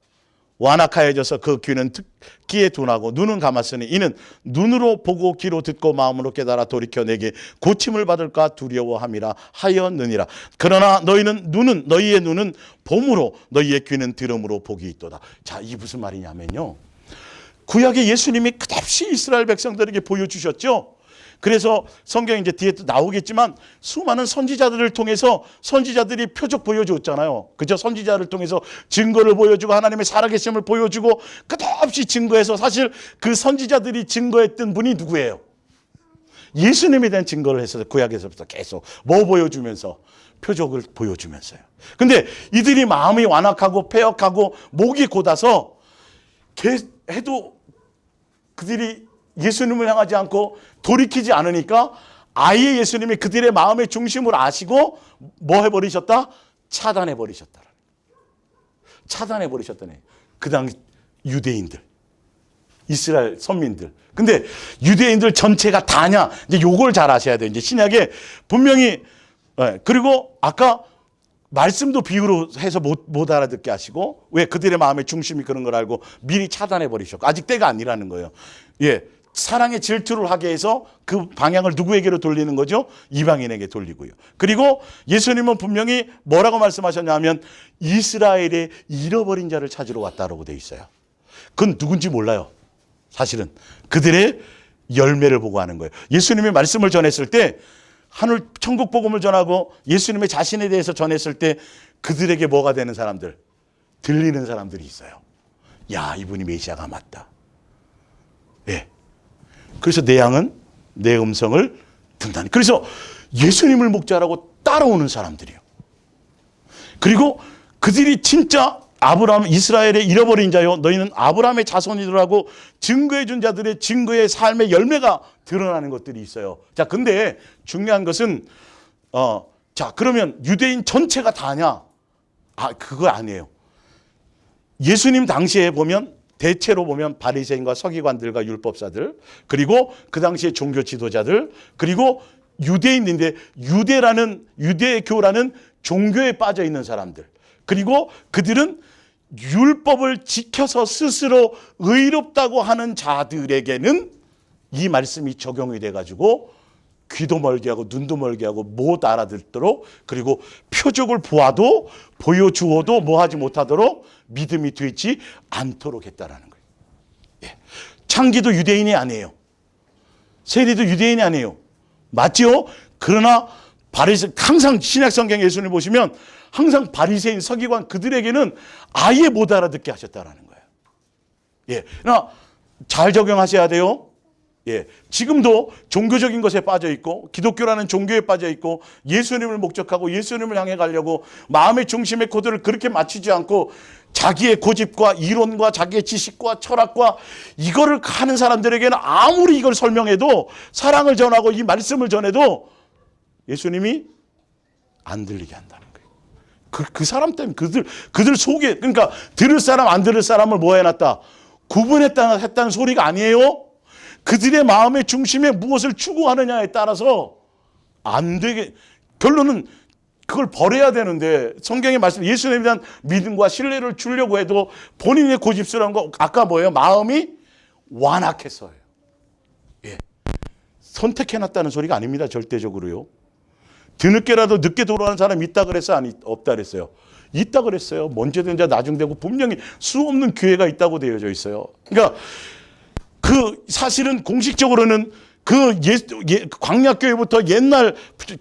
완악하여져서 그 귀는 듣기에 둔하고 눈은 감았으니 이는 눈으로 보고 귀로 듣고 마음으로 깨달아 돌이켜 내게 고침을 받을까 두려워함이라 하였느니라. 그러나 너희의 눈은 봄으로 너희의 귀는 들음으로 복이 있도다. 자, 이 무슨 말이냐면요, 구약의 예수님이 끝없이 이스라엘 백성들에게 보여주셨죠. 그래서 성경에 이제 뒤에 또 나오겠지만 수많은 선지자들을 통해서 선지자들이 표적 보여줬잖아요. 그죠? 선지자를 통해서 증거를 보여주고 하나님의 살아계심을 보여주고 끝없이 증거해서 사실 그 선지자들이 증거했던 분이 누구예요? 예수님에 대한 증거를 했어요. 구약에서부터 계속 뭐 보여주면서? 표적을 보여주면서요. 근데 이들이 마음이 완악하고 패역하고 목이 곧아서 해도 그들이 예수님을 향하지 않고 돌이키지 않으니까 아예 예수님이 그들의 마음의 중심을 아시고 뭐 해버리셨다? 차단해버리셨다. 차단해버리셨다네. 그 당시 유대인들, 이스라엘 선민들. 근데 유대인들 전체가 다냐? 이제 요걸 잘 아셔야 돼요. 이제 신약에 분명히 그리고 아까 말씀도 비유로 해서 못 알아듣게 하시고 왜 그들의 마음의 중심이 그런 걸 알고 미리 차단해 버리셨고 아직 때가 아니라는 거예요. 예, 사랑의 질투를 하게 해서 그 방향을 누구에게로 돌리는 거죠? 이방인에게 돌리고요. 그리고 예수님은 분명히 뭐라고 말씀하셨냐면 이스라엘의 잃어버린 자를 찾으러 왔다라고 돼 있어요. 그건 누군지 몰라요. 사실은 그들의 열매를 보고 하는 거예요. 예수님이 말씀을 전했을 때 하늘 천국 복음을 전하고 예수님의 자신에 대해서 전했을 때 그들에게 뭐가 되는 사람들? 들리는 사람들이 있어요. 야, 이분이 메시아가 맞다. 예. 그래서 내 양은 내 음성을 듣다니. 그래서 예수님을 목자라고 따라오는 사람들이에요. 그리고 그들이 진짜 아브라함, 이스라엘의 잃어버린 자요, 너희는 아브라함의 자손이더라고 증거해 준 자들의 증거의 삶의 열매가 드러나는 것들이 있어요. 자, 근데 중요한 것은 자, 그러면 유대인 전체가 다냐? 그거 아니에요. 예수님 당시에 보면 대체로 보면 바리새인과 서기관들과 율법사들, 그리고 그 당시에 종교 지도자들, 그리고 유대인인데 유대교라는 종교에 빠져 있는 사람들, 그리고 그들은 율법을 지켜서 스스로 의롭다고 하는 자들에게는 이 말씀이 적용이 돼가지고 귀도 멀게 하고 눈도 멀게 하고 못 알아듣도록, 그리고 표적을 보여주어도 뭐하지 못하도록 믿음이 되지 않도록 했다라는 거예요. 예. 창기도 유대인이 아니에요. 세리도 유대인이 아니에요. 맞죠? 그러나 항상 신약성경 예수님 보시면 항상 바리새인, 서기관 그들에게는 아예 못 알아듣게 하셨다라는 거예요. 예. 그러나 잘 적용하셔야 돼요. 예. 지금도 종교적인 것에 빠져 있고, 기독교라는 종교에 빠져 있고, 예수님을 목적하고 예수님을 향해 가려고 마음의 중심의 코드를 그렇게 맞추지 않고 자기의 고집과 이론과 자기의 지식과 철학과 이거를 하는 사람들에게는 아무리 이걸 설명해도, 사랑을 전하고 이 말씀을 전해도 예수님이 안 들리게 한다는 거예요. 그 사람 때문에 그들 속에, 그러니까 들을 사람 안 들을 사람을 뭐 해놨다? 구분했다는 소리가 아니에요. 그들의 마음의 중심에 무엇을 추구하느냐에 따라서 안 되게, 결론은 그걸 버려야 되는데, 성경의 말씀, 예수님에 대한 믿음과 신뢰를 주려고 해도 본인의 고집스러운 거, 아까 뭐예요? 마음이 완악해서예요. 예. 선택해놨다는 소리가 아닙니다. 절대적으로요. 뒤늦게라도 늦게 돌아오는 사람이 있다 그랬어요? 없다 그랬어요? 있다 그랬어요. 먼저든지 나중되고 분명히 수없는 기회가 있다고 되어져 있어요. 그러니까 사실은 공식적으로는 광야교회부터 옛날,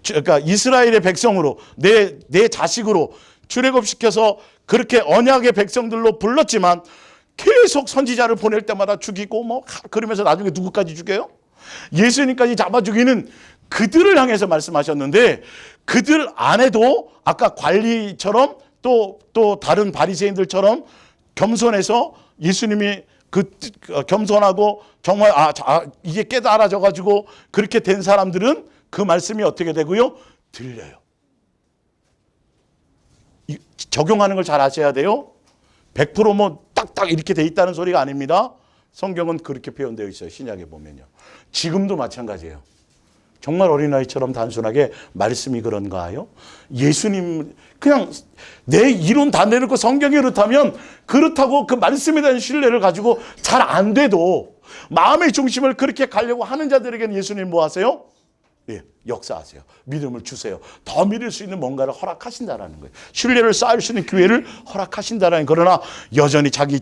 그러니까 이스라엘의 백성으로 내 자식으로 출애굽시켜서 그렇게 언약의 백성들로 불렀지만 계속 선지자를 보낼 때마다 죽이고 뭐 그러면서 나중에 누구까지 죽여요? 예수님까지 잡아 죽이는 그들을 향해서 말씀하셨는데, 그들 안에도 아까 관리처럼 또 다른 바리새인들처럼 겸손해서 예수님이 겸손하고 정말 이게 깨달아져 가지고 그렇게 된 사람들은 그 말씀이 어떻게 되고요? 들려요. 적용하는 걸 잘 아셔야 돼요. 100% 뭐 딱딱 이렇게 돼 있다는 소리가 아닙니다. 성경은 그렇게 표현되어 있어요. 신약에 보면요. 지금도 마찬가지예요. 정말 어린아이처럼 단순하게 말씀이 그런가요? 예수님 그냥 내 이론 다 내놓고 성경이 그렇다고 그 말씀에 대한 신뢰를 가지고 잘 안 돼도 마음의 중심을 그렇게 가려고 하는 자들에게는 예수님 뭐 하세요? 예, 역사하세요. 믿음을 주세요. 더 믿을 수 있는 뭔가를 허락하신다라는 거예요. 신뢰를 쌓을 수 있는 기회를 허락하신다라는. 그러나 여전히 자기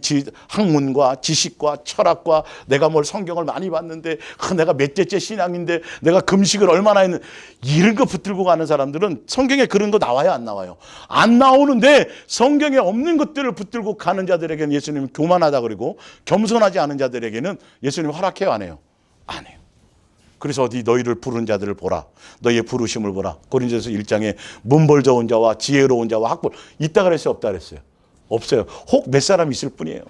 학문과 지식과 철학과 내가 성경을 많이 봤는데 내가 몇째째 신앙인데 내가 금식을 얼마나 했는데 이런 거 붙들고 가는 사람들은 성경에 그런 거 나와요? 안 나와요? 안 나오는데 성경에 없는 것들을 붙들고 가는 자들에게는 예수님은 교만하다 그러고, 겸손하지 않은 자들에게는 예수님 허락해요? 안 해요? 안 해요. 그래서 어디 너희를 부른 자들을 보라. 너희의 부르심을 보라. 고린도서 1장에 문벌 좋은 자와 지혜로운 자와 학벌 있다 그랬어요? 없다 그랬어요? 없어요. 혹 몇 사람 있을 뿐이에요.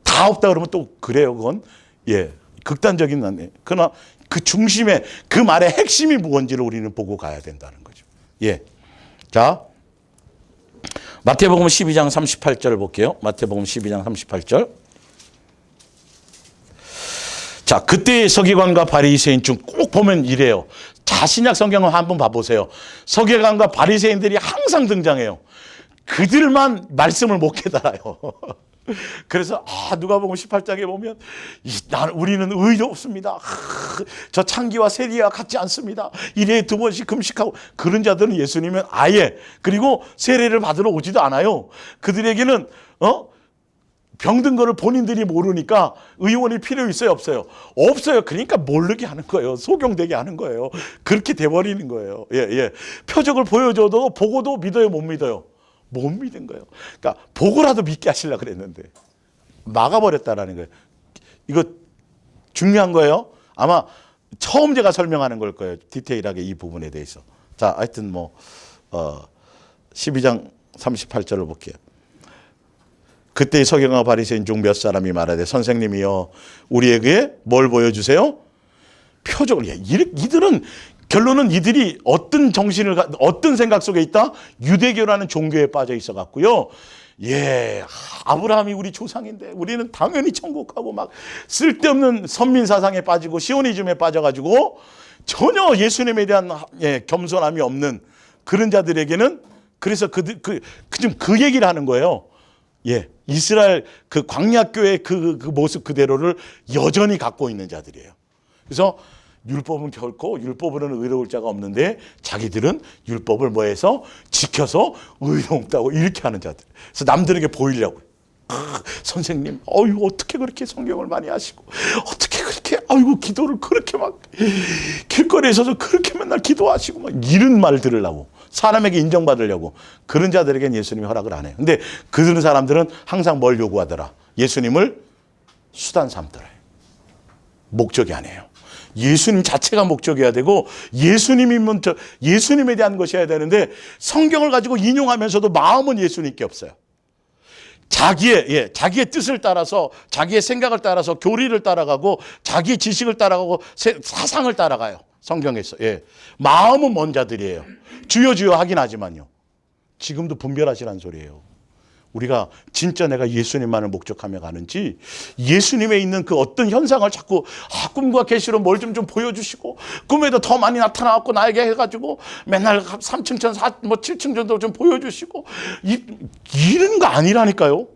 다 없다 그러면 또 그래요. 그건 예, 극단적인 안에. 그러나 그 중심에 그 말의 핵심이 무엇인지를 우리는 보고 가야 된다는 거죠. 예. 자, 마태복음 12장 38절 볼게요. 마태복음 12장 38절. 자, 그때 서기관과 바리새인 중 꼭 보면 이래요. 자, 신약 성경을 한번 봐보세요. 서기관과 바리새인들이 항상 등장해요. 그들만 말씀을 못 깨달아요. 그래서 누가복음 18장에 보면 우리는 의도 없습니다. 저 창기와 세리와 같지 않습니다. 일에 2번씩 금식하고, 그런 자들은 예수님은 아예, 그리고 세례를 받으러 오지도 않아요. 그들에게는 병든 거를 본인들이 모르니까 의원이 필요 있어요? 없어요? 없어요. 그러니까 모르게 하는 거예요. 속용되게 하는 거예요. 그렇게 돼버리는 거예요. 예. 표적을 보여줘도 보고도 믿어요? 못 믿어요? 못 믿은 거예요. 그러니까 보고라도 믿게 하시려고 그랬는데 막아버렸다라는 거예요. 이거 중요한 거예요. 아마 처음 제가 설명하는 걸 거예요. 디테일하게 이 부분에 대해서. 자, 하여튼 12장 38절을 볼게요. 그때 서기관과 바리새인 중 몇 사람이 말하되 선생님이여 우리에게 뭘 보여주세요? 표적을. 이들은 결론은 이들이 어떤 생각 속에 있다? 유대교라는 종교에 빠져 있어 갖고요. 예, 아브라함이 우리 조상인데 우리는 당연히 천국 가고 막 쓸데없는 선민 사상에 빠지고 시오니즘에 빠져가지고 전혀 예수님에 대한 겸손함이 없는 그런 자들에게는 그래서 지금 그 얘기를 하는 거예요. 이스라엘 그 광야교회 그 모습 그대로를 여전히 갖고 있는 자들이에요. 그래서 율법은 결코 율법으로는 의로울 자가 없는데 자기들은 율법을 뭐해서 지켜서 의롭다고 이렇게 하는 자들. 그래서 남들에게 보이려고. 선생님, 어떻게 그렇게 성경을 많이 하시고, 어떻게 그렇게, 기도를 그렇게 막, 길거리에 서서 그렇게 맨날 기도하시고, 막 이런 말 들으려고, 사람에게 인정받으려고, 그런 자들에겐 예수님이 허락을 안 해요. 근데 그런 사람들은 항상 뭘 요구하더라? 예수님을 수단 삼더라. 목적이 아니에요. 예수님 자체가 목적이어야 되고, 예수님에 대한 것이어야 되는데, 성경을 가지고 인용하면서도 마음은 예수님께 없어요. 자기의 뜻을 따라서, 자기의 생각을 따라서 교리를 따라가고, 자기의 지식을 따라가고, 사상을 따라가요. 성경에서. 마음은 먼 자들이에요. 주여 주여 하긴 하지만요. 지금도 분별하시라는 소리예요. 우리가 진짜 내가 예수님만을 목적하며 가는지, 예수님에 있는 그 어떤 현상을 자꾸 꿈과 계시로 뭘 좀 보여주시고, 꿈에도 더 많이 나타나갖고 나에게 해가지고 맨날 3층, 7층 정도 좀 보여주시고, 이런 거 아니라니까요.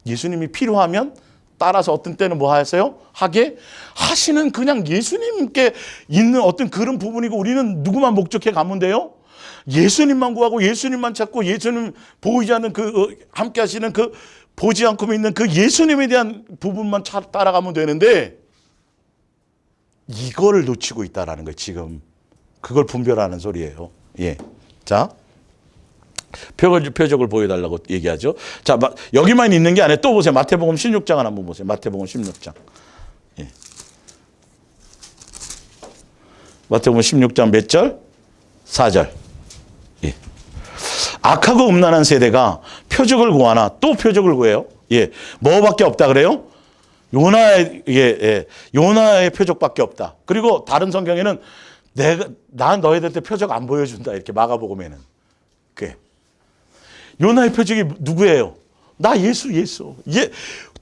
예수님이 필요하면 따라서 어떤 때는 뭐 하세요? 하게 하시는 그냥 예수님께 있는 어떤 그런 부분이고, 우리는 누구만 목적해 가면 돼요? 예수님만 구하고 예수님만 찾고 예수님 보이지 않는 함께 하시는 보지 않고 믿는 예수님에 대한 부분만 따라가면 되는데, 이거를 놓치고 있다라는 거예요. 지금 그걸 분별하는 소리예요. 자, 표적을 보여달라고 얘기하죠. 자, 여기만 있는 게 아니라 또 보세요. 마태복음 16장을 한번 보세요. 마태복음 16장. 마태복음 16장 몇 절? 4절. 악하고 음란한 세대가 표적을 구하나 또 표적을 구해요. 뭐밖에 없다 그래요? 요나의 표적밖에 없다. 그리고 다른 성경에는 난 너희들한테 표적 안 보여준다. 이렇게 마가복음에는. 요나의 표적이 누구예요? 나 예수.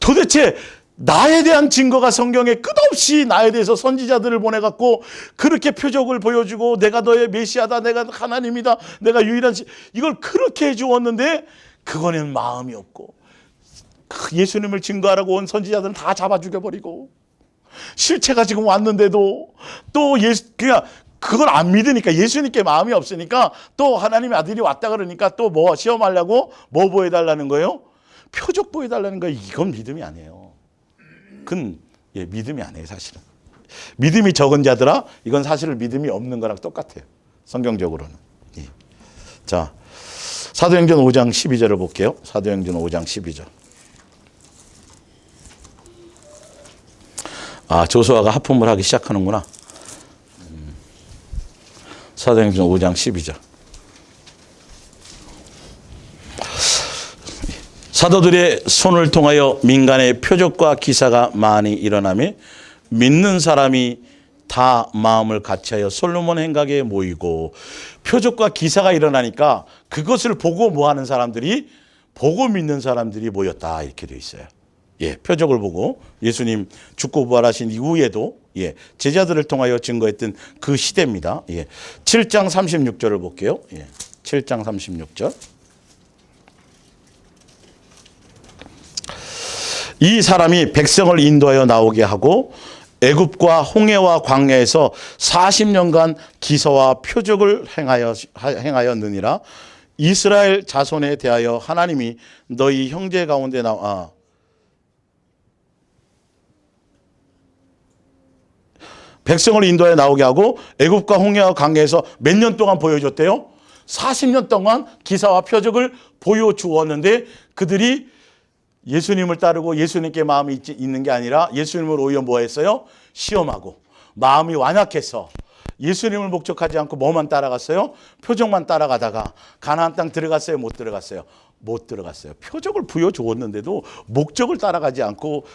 도대체 나에 대한 증거가 성경에 끝없이 나에 대해서 선지자들을 보내갖고 그렇게 표적을 보여주고, 내가 너의 메시아다, 내가 하나님이다, 내가 유일한 이걸 그렇게 해주었는데, 그거는 마음이 없고, 예수님을 증거하라고 온 선지자들은 다 잡아 죽여버리고, 실체가 지금 왔는데도 또 그냥 그걸 안 믿으니까, 예수님께 마음이 없으니까, 또 하나님의 아들이 왔다 그러니까 또 뭐 시험하려고 뭐 보여달라는 거예요? 표적 보여달라는 거예요. 이건 믿음이 아니에요. 그건 믿음이 아니에요, 사실은. 믿음이 적은 자들아, 이건 사실은 믿음이 없는 거랑 똑같아요. 성경적으로는. 자, 사도행전 5장 12절을 볼게요. 사도행전 5장 12절. 조수아가 하품을 하기 시작하는구나. 사도행전 5장 12절. 사도들의 손을 통하여 민간의 표적과 기사가 많이 일어나며 믿는 사람이 다 마음을 같이하여 솔로몬 행각에 모이고, 표적과 기사가 일어나니까 그것을 보고 뭐하는 사람들이, 보고 믿는 사람들이 모였다, 이렇게 되어 있어요. 표적을 보고 예수님 죽고 부활하신 이후에도 제자들을 통하여 증거했던 그 시대입니다. 7장 36절을 볼게요. 7장 36절. 이 사람이 백성을 인도하여 나오게 하고 애굽과 홍해와 광야에서 40년간 기사와 표적을 행하였느니라. 이스라엘 자손에 대하여 하나님이 너희 형제 가운데 백성을 인도하여 나오게 하고 애굽과 홍해와 광야에서 몇 년 동안 보여줬대요? 40년 동안 기사와 표적을 보여주었는데, 그들이 예수님을 따르고 예수님께 마음이 있는 게 아니라 예수님을 오히려 뭐 했어요? 시험하고 마음이 완악해서 예수님을 목적하지 않고 뭐만 따라갔어요? 표적만 따라가다가 가나안 땅 들어갔어요? 못 들어갔어요? 못 들어갔어요. 표적을 보여주었는데도 목적을 따라가지 않고,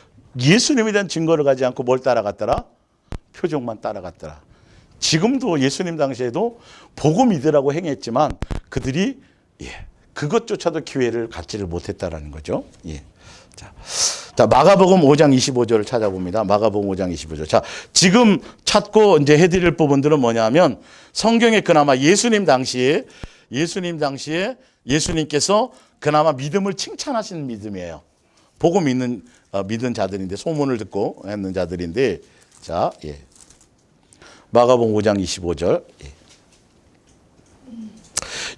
예수님에 대한 증거를 가지 않고 뭘 따라갔더라? 표적만 따라갔더라. 지금도 예수님 당시에도 보고 믿으라고 행했지만 그들이 그것조차도 기회를 갖지를 못했다라는 거죠. 자, 자, 마가복음 5장 25절을 찾아봅니다. 마가복음 5장 25절. 자, 지금 찾고 이제 해드릴 부분들은 뭐냐면 성경에 그나마 예수님 당시에 예수님께서 그나마 믿음을 칭찬하신 믿음이에요. 보고 믿는 자들인데, 소문을 듣고 했는 자들인데, 자, 예. 마가복음 5장 25절. 예.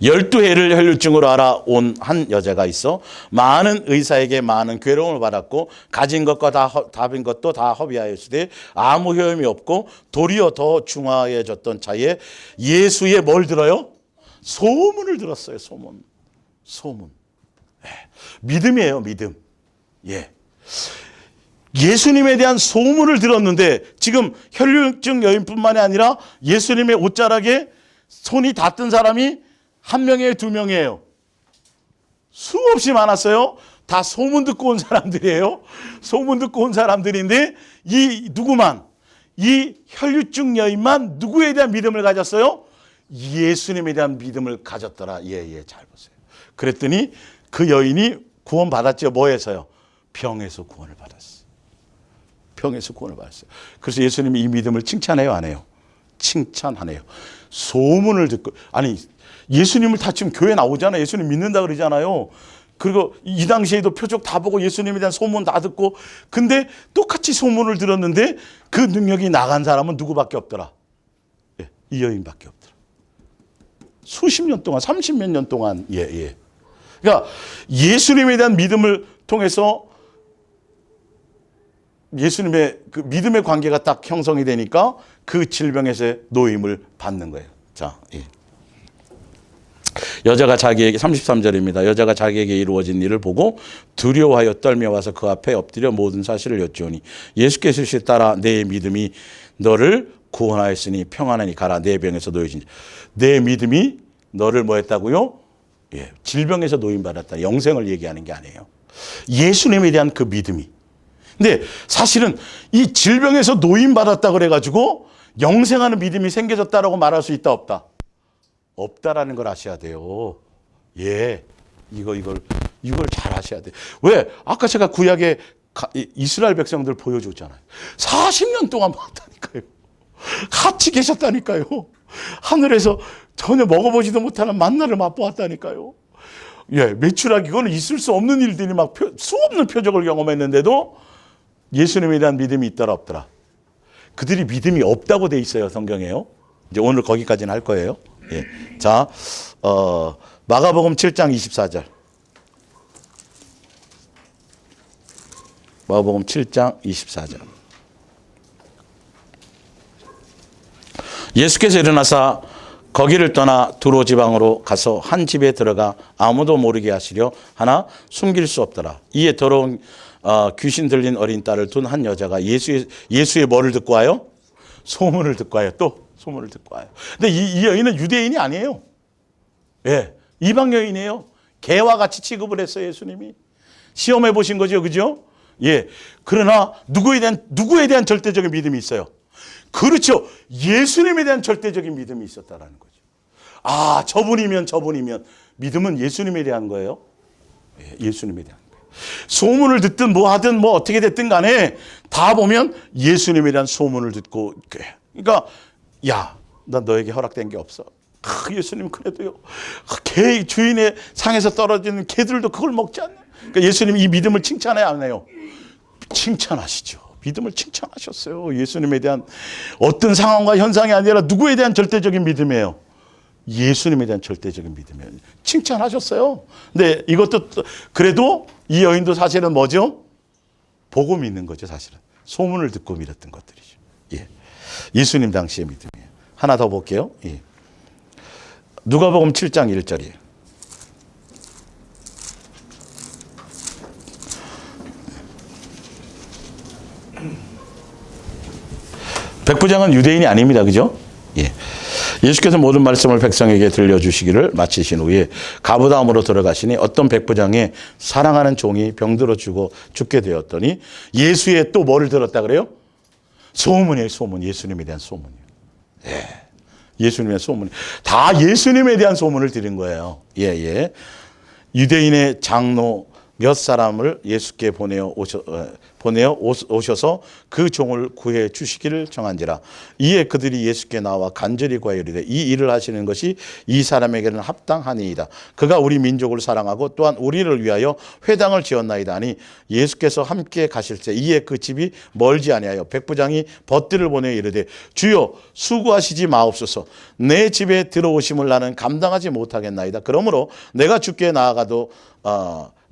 12해를 혈류증으로 알아온 한 여자가 있어 많은 의사에게 많은 괴로움을 받았고 가진 것과 답인 것도 다 허비하였으되 아무 효험이 없고 도리어 더 중하여졌던 차에 예수의 뭘 들어요? 소문을 들었어요. 소문. 예. 믿음이에요. 믿음. 예. 예수님에 대한 소문을 들었는데 지금 혈류증 여인뿐만이 아니라 예수님의 옷자락에 손이 닿던 사람이 한 명이에요, 두 명이에요? 수없이 많았어요. 다 소문 듣고 온 사람들이에요. 소문 듣고 온 사람들인데 이 혈류증 여인만 누구에 대한 믿음을 가졌어요? 예수님에 대한 믿음을 가졌더라. 예, 잘 보세요. 그랬더니 그 여인이 구원받았죠. 뭐에서요? 병에서 구원을 받았어요. 병에서 구원을 받았어요. 그래서 예수님이 이 믿음을 칭찬해요, 안 해요? 칭찬하네요. 소문을 듣고, 아니, 예수님을 다 지금 교회 나오잖아요. 예수님 믿는다 그러잖아요. 그리고 이 당시에도 표적 다 보고 예수님에 대한 소문 다 듣고, 근데 똑같이 소문을 들었는데 그 능력이 나간 사람은 누구밖에 없더라? 예, 이 여인밖에 없더라. 수십 년 동안, 30몇 년 동안, 예. 그러니까 예수님에 대한 믿음을 통해서 예수님의 그 믿음의 관계가 딱 형성이 되니까 그 질병에서의 노임을 받는 거예요. 자, 예. 여자가 자기에게 33절입니다. 여자가 자기에게 이루어진 일을 보고 두려워하여 떨며 와서 그 앞에 엎드려 모든 사실을 여쭈오니 예수께서 이르시되 따라 내 믿음이 너를 구원하였으니 평안하니 가라. 내 병에서 놓여진 내 믿음이 너를 뭐 했다고요? 예, 질병에서 노임받았다. 영생을 얘기하는 게 아니에요. 예수님에 대한 그 믿음이. 근데 사실은 이 질병에서 노임받았다 그래가지고 영생하는 믿음이 생겨졌다라고 말할 수 있다, 없다? 없다라는 걸 아셔야 돼요. 예. 이걸 잘 아셔야 돼요. 왜? 아까 제가 구약에 이스라엘 백성들 보여줬잖아요. 40년 동안 봤다니까요. 같이 계셨다니까요. 하늘에서 전혀 먹어보지도 못하는 만나를 맛보았다니까요. 예, 매출하기 이거는 있을 수 없는 일들이 막 수없는 표적을 경험했는데도 예수님에 대한 믿음이 있더라 없더라. 그들이 믿음이 없다고 돼 있어요, 성경에요. 이제 오늘 거기까지는 할 거예요. 예. 자, 마가복음 7장 24절. 마가복음 7장 24절. 예수께서 일어나사 거기를 떠나 두로 지방으로 가서 한 집에 들어가 아무도 모르게 하시려 하나 숨길 수 없더라. 이에 더러운 귀신 들린 어린 딸을 둔 한 여자가 예수의 뭐를 듣고 와요? 소문을 듣고 와요. 또 소문을 듣고 와요. 근데 이 여인은 유대인이 아니에요. 예, 이방 여인이에요. 개와 같이 취급을 했어요, 예수님이. 시험해 보신 거죠, 그죠? 예. 그러나 누구에 대한 절대적인 믿음이 있어요. 그렇죠. 예수님에 대한 절대적인 믿음이 있었다라는 거죠. 아, 저분이면 믿음은 예수님에 대한 거예요. 예, 예수님에 대한 거예요. 소문을 듣든 뭐 하든 뭐 어떻게 됐든 간에 다 보면 예수님에 대한 소문을 듣고, 그러니까 야, 난 너에게 허락된 게 없어. 예수님 그래도요. 개 주인의 상에서 떨어지는 개들도 그걸 먹지 않나. 그러니까 예수님 이 믿음을 칭찬해야 안 해요? 칭찬하시죠. 믿음을 칭찬하셨어요. 예수님에 대한 어떤 상황과 현상이 아니라 누구에 대한 절대적인 믿음이에요? 예수님에 대한 절대적인 믿음이에요. 칭찬하셨어요. 근데 이것도 그래도 이 여인도 사실은 뭐죠? 보고 믿는 거죠, 사실은. 소문을 듣고 믿었던 것들이죠. 예. 예수님 당시의 믿음이에요. 하나 더 볼게요. 예. 누가복음 7장 1절이에요. 백부장은 유대인이 아닙니다. 그죠? 예. 예수께서 모든 말씀을 백성에게 들려주시기를 마치신 후에 가버나움으로 들어가시니 어떤 백부장의 사랑하는 종이 병들어 죽게 되었더니 예수의 또 뭐를 들었다 그래요? 소문이에요. 소문. 예수님에 대한 소문이에요. 예. 예수님의 소문. 다 예수님에 대한 소문을 드린 거예요. 예. 유대인의 장로 몇 사람을 예수께 보내어 오셔서 그 종을 구해 주시기를 정한지라. 이에 그들이 예수께 나와 간절히 구하여 이르되 이 일을 하시는 것이 이 사람에게는 합당하니이다. 그가 우리 민족을 사랑하고 또한 우리를 위하여 회당을 지었나이다 하니 예수께서 함께 가실새 이에 그 집이 멀지 아니하여 백부장이 벗들을 보내 이르되 주여 수고하시지 마옵소서. 내 집에 들어오심을 나는 감당하지 못하겠나이다. 그러므로 내가 주께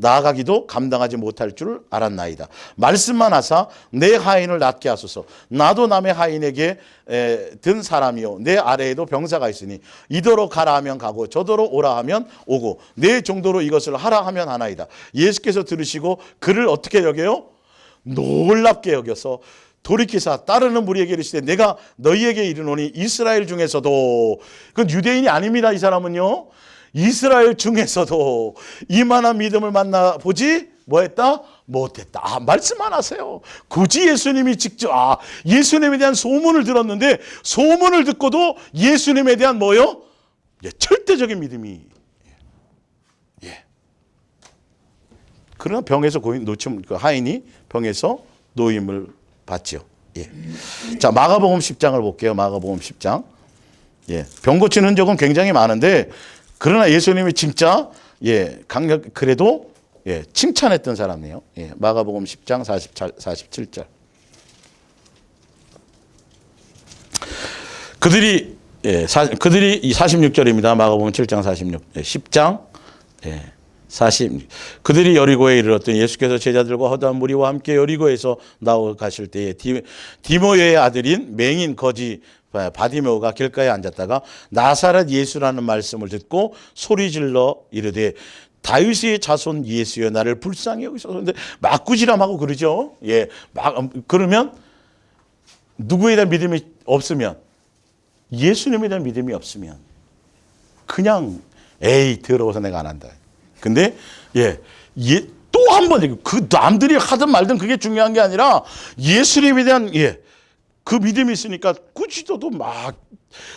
나아가기도 감당하지 못할 줄 알았나이다. 말씀만 하사 내 하인을 낫게 하소서. 나도 남의 하인에게 든 사람이요 내 아래에도 병사가 있으니 이더러 가라 하면 가고 저더러 오라 하면 오고 내 정도로 이것을 하라 하면 하나이다. 예수께서 들으시고 그를 어떻게 여겨요? 놀랍게 여겨서 돌이키사 따르는 무리에게 이르시되 내가 너희에게 이르노니 이스라엘 중에서도, 그건 유대인이 아닙니다. 이 사람은요, 이스라엘 중에서도 이만한 믿음을 만나보지 뭐했다? 못했다. 말씀만 하세요. 굳이 예수님이 직접 예수님에 대한 소문을 들었는데 소문을 듣고도 예수님에 대한 뭐요? 절대적인 믿음이. 그러나 병에서 놓치면 그 하인이 병에서 노임을 받죠. 자, 마가복음 10장을 볼게요. 마가복음 10장. 병 고친 흔적은 굉장히 많은데 그러나 예수님이 진짜 그래도 칭찬했던 사람이에요. 마가복음 10장 47절. 그들이 46절입니다. 마가복음 7장 10장 40. 그들이 여리고에 이르렀더니 예수께서 제자들과 허다한 무리와 함께 여리고에서 나와 가실 때에 디모의 아들인 맹인 거지 바디메오가 길가에 앉았다가 나사렛 예수라는 말씀을 듣고 소리질러 이르되 다윗의 자손 예수여 나를 불쌍히 여기소서. 근데 막 꾸지람하고 그러죠. 그러면 누구에 대한 믿음이 없으면, 예수님에 대한 믿음이 없으면 그냥 에이 더러워서 내가 안 한다. 근데 또 한 번 그 남들이 하든 말든 그게 중요한 게 아니라 예수님에 대한 그 믿음이 있으니까 꾸짖어도 막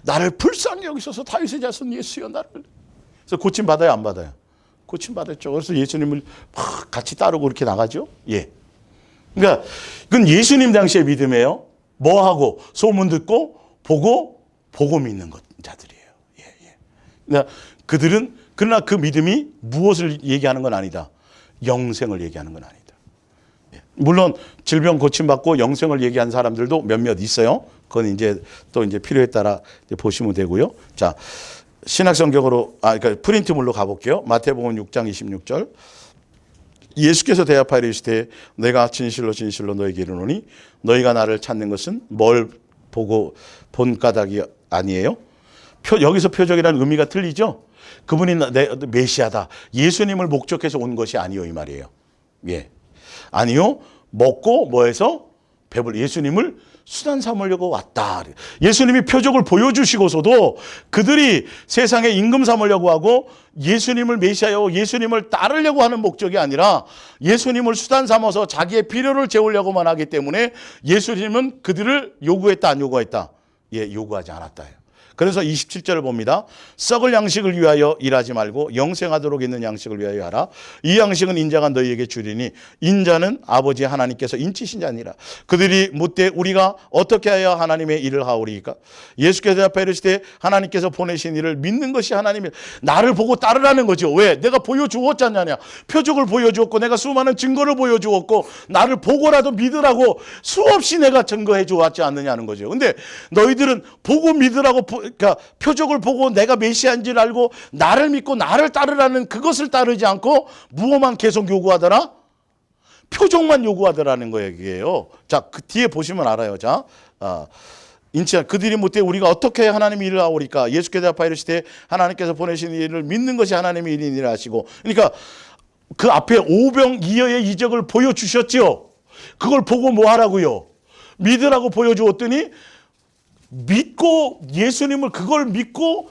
나를 불쌍히 여기소서 다윗의 자손 예수여 나를. 그래서 고침 받아요, 안 받아요? 고침 받았죠. 그래서 예수님을 막 같이 따르고 이렇게 나가죠. 그러니까 그건 예수님 당시의 믿음이에요. 뭐 하고 소문 듣고 보고 믿는 자들이에요. 그러니까 그러나 그 믿음이 무엇을 얘기하는 건 아니다. 영생을 얘기하는 건 아니다. 물론 질병 고침받고 영생을 얘기한 사람들도 몇몇 있어요. 그건 이제 필요에 따라 보시면 되고요. 자, 신약성경으로 그러니까 프린트물로 가볼게요. 마태복음 6장 26절. 예수께서 대답하여 이르시되 내가 진실로 진실로 너희에게 이르노니 너희가 나를 찾는 것은 뭘 보고 본 까닭이 아니에요. 여기서 표적이라는 의미가 틀리죠. 그분이 메시아다. 예수님을 목적해서 온 것이 아니요 이 말이에요. 아니요. 먹고 뭐해서 예수님을 수단 삼으려고 왔다. 예수님이 표적을 보여주시고서도 그들이 세상에 임금 삼으려고 하고 예수님을 메시아요, 예수님을 따르려고 하는 목적이 아니라 예수님을 수단 삼아서 자기의 필요를 채우려고만 하기 때문에 예수님은 그들을 요구했다, 안 요구했다? 요구하지 않았다. 그래서 27절을 봅니다. 썩을 양식을 위하여 일하지 말고 영생하도록 있는 양식을 위하여 하라. 이 양식은 인자가 너희에게 주리니 인자는 아버지 하나님께서 인치신 자니라. 그들이 묻되 우리가 어떻게 하여 하나님의 일을 하오리까? 예수께서 대답하여 이르시되 하나님께서 보내신 일을 믿는 것이 하나님의, 나를 보고 따르라는 거죠. 왜? 내가 보여주었잖냐. 표적을 보여주었고 내가 수많은 증거를 보여주었고 나를 보고라도 믿으라고 수없이 내가 증거해 주었지 않느냐는 거죠. 근데 너희들은 보고 믿으라고 그러니까 표적을 보고 내가 메시아인지를 알고 나를 믿고 나를 따르라는 그것을 따르지 않고 무엇만 계속 요구하더라? 표적만 요구하더라는 거예요. 자, 그 뒤에 보시면 알아요. 자, 그들이 묻되 우리가 어떻게 하나님의 일을 하오리까? 예수께서 대답하여 이르시되 하나님께서 보내신 일을 믿는 것이 하나님의 일이니라 하시고, 그러니까 그 앞에 오병이어의 이적을 보여주셨죠. 그걸 보고 뭐 하라고요? 믿으라고 보여주었더니 믿고 예수님을 그걸 믿고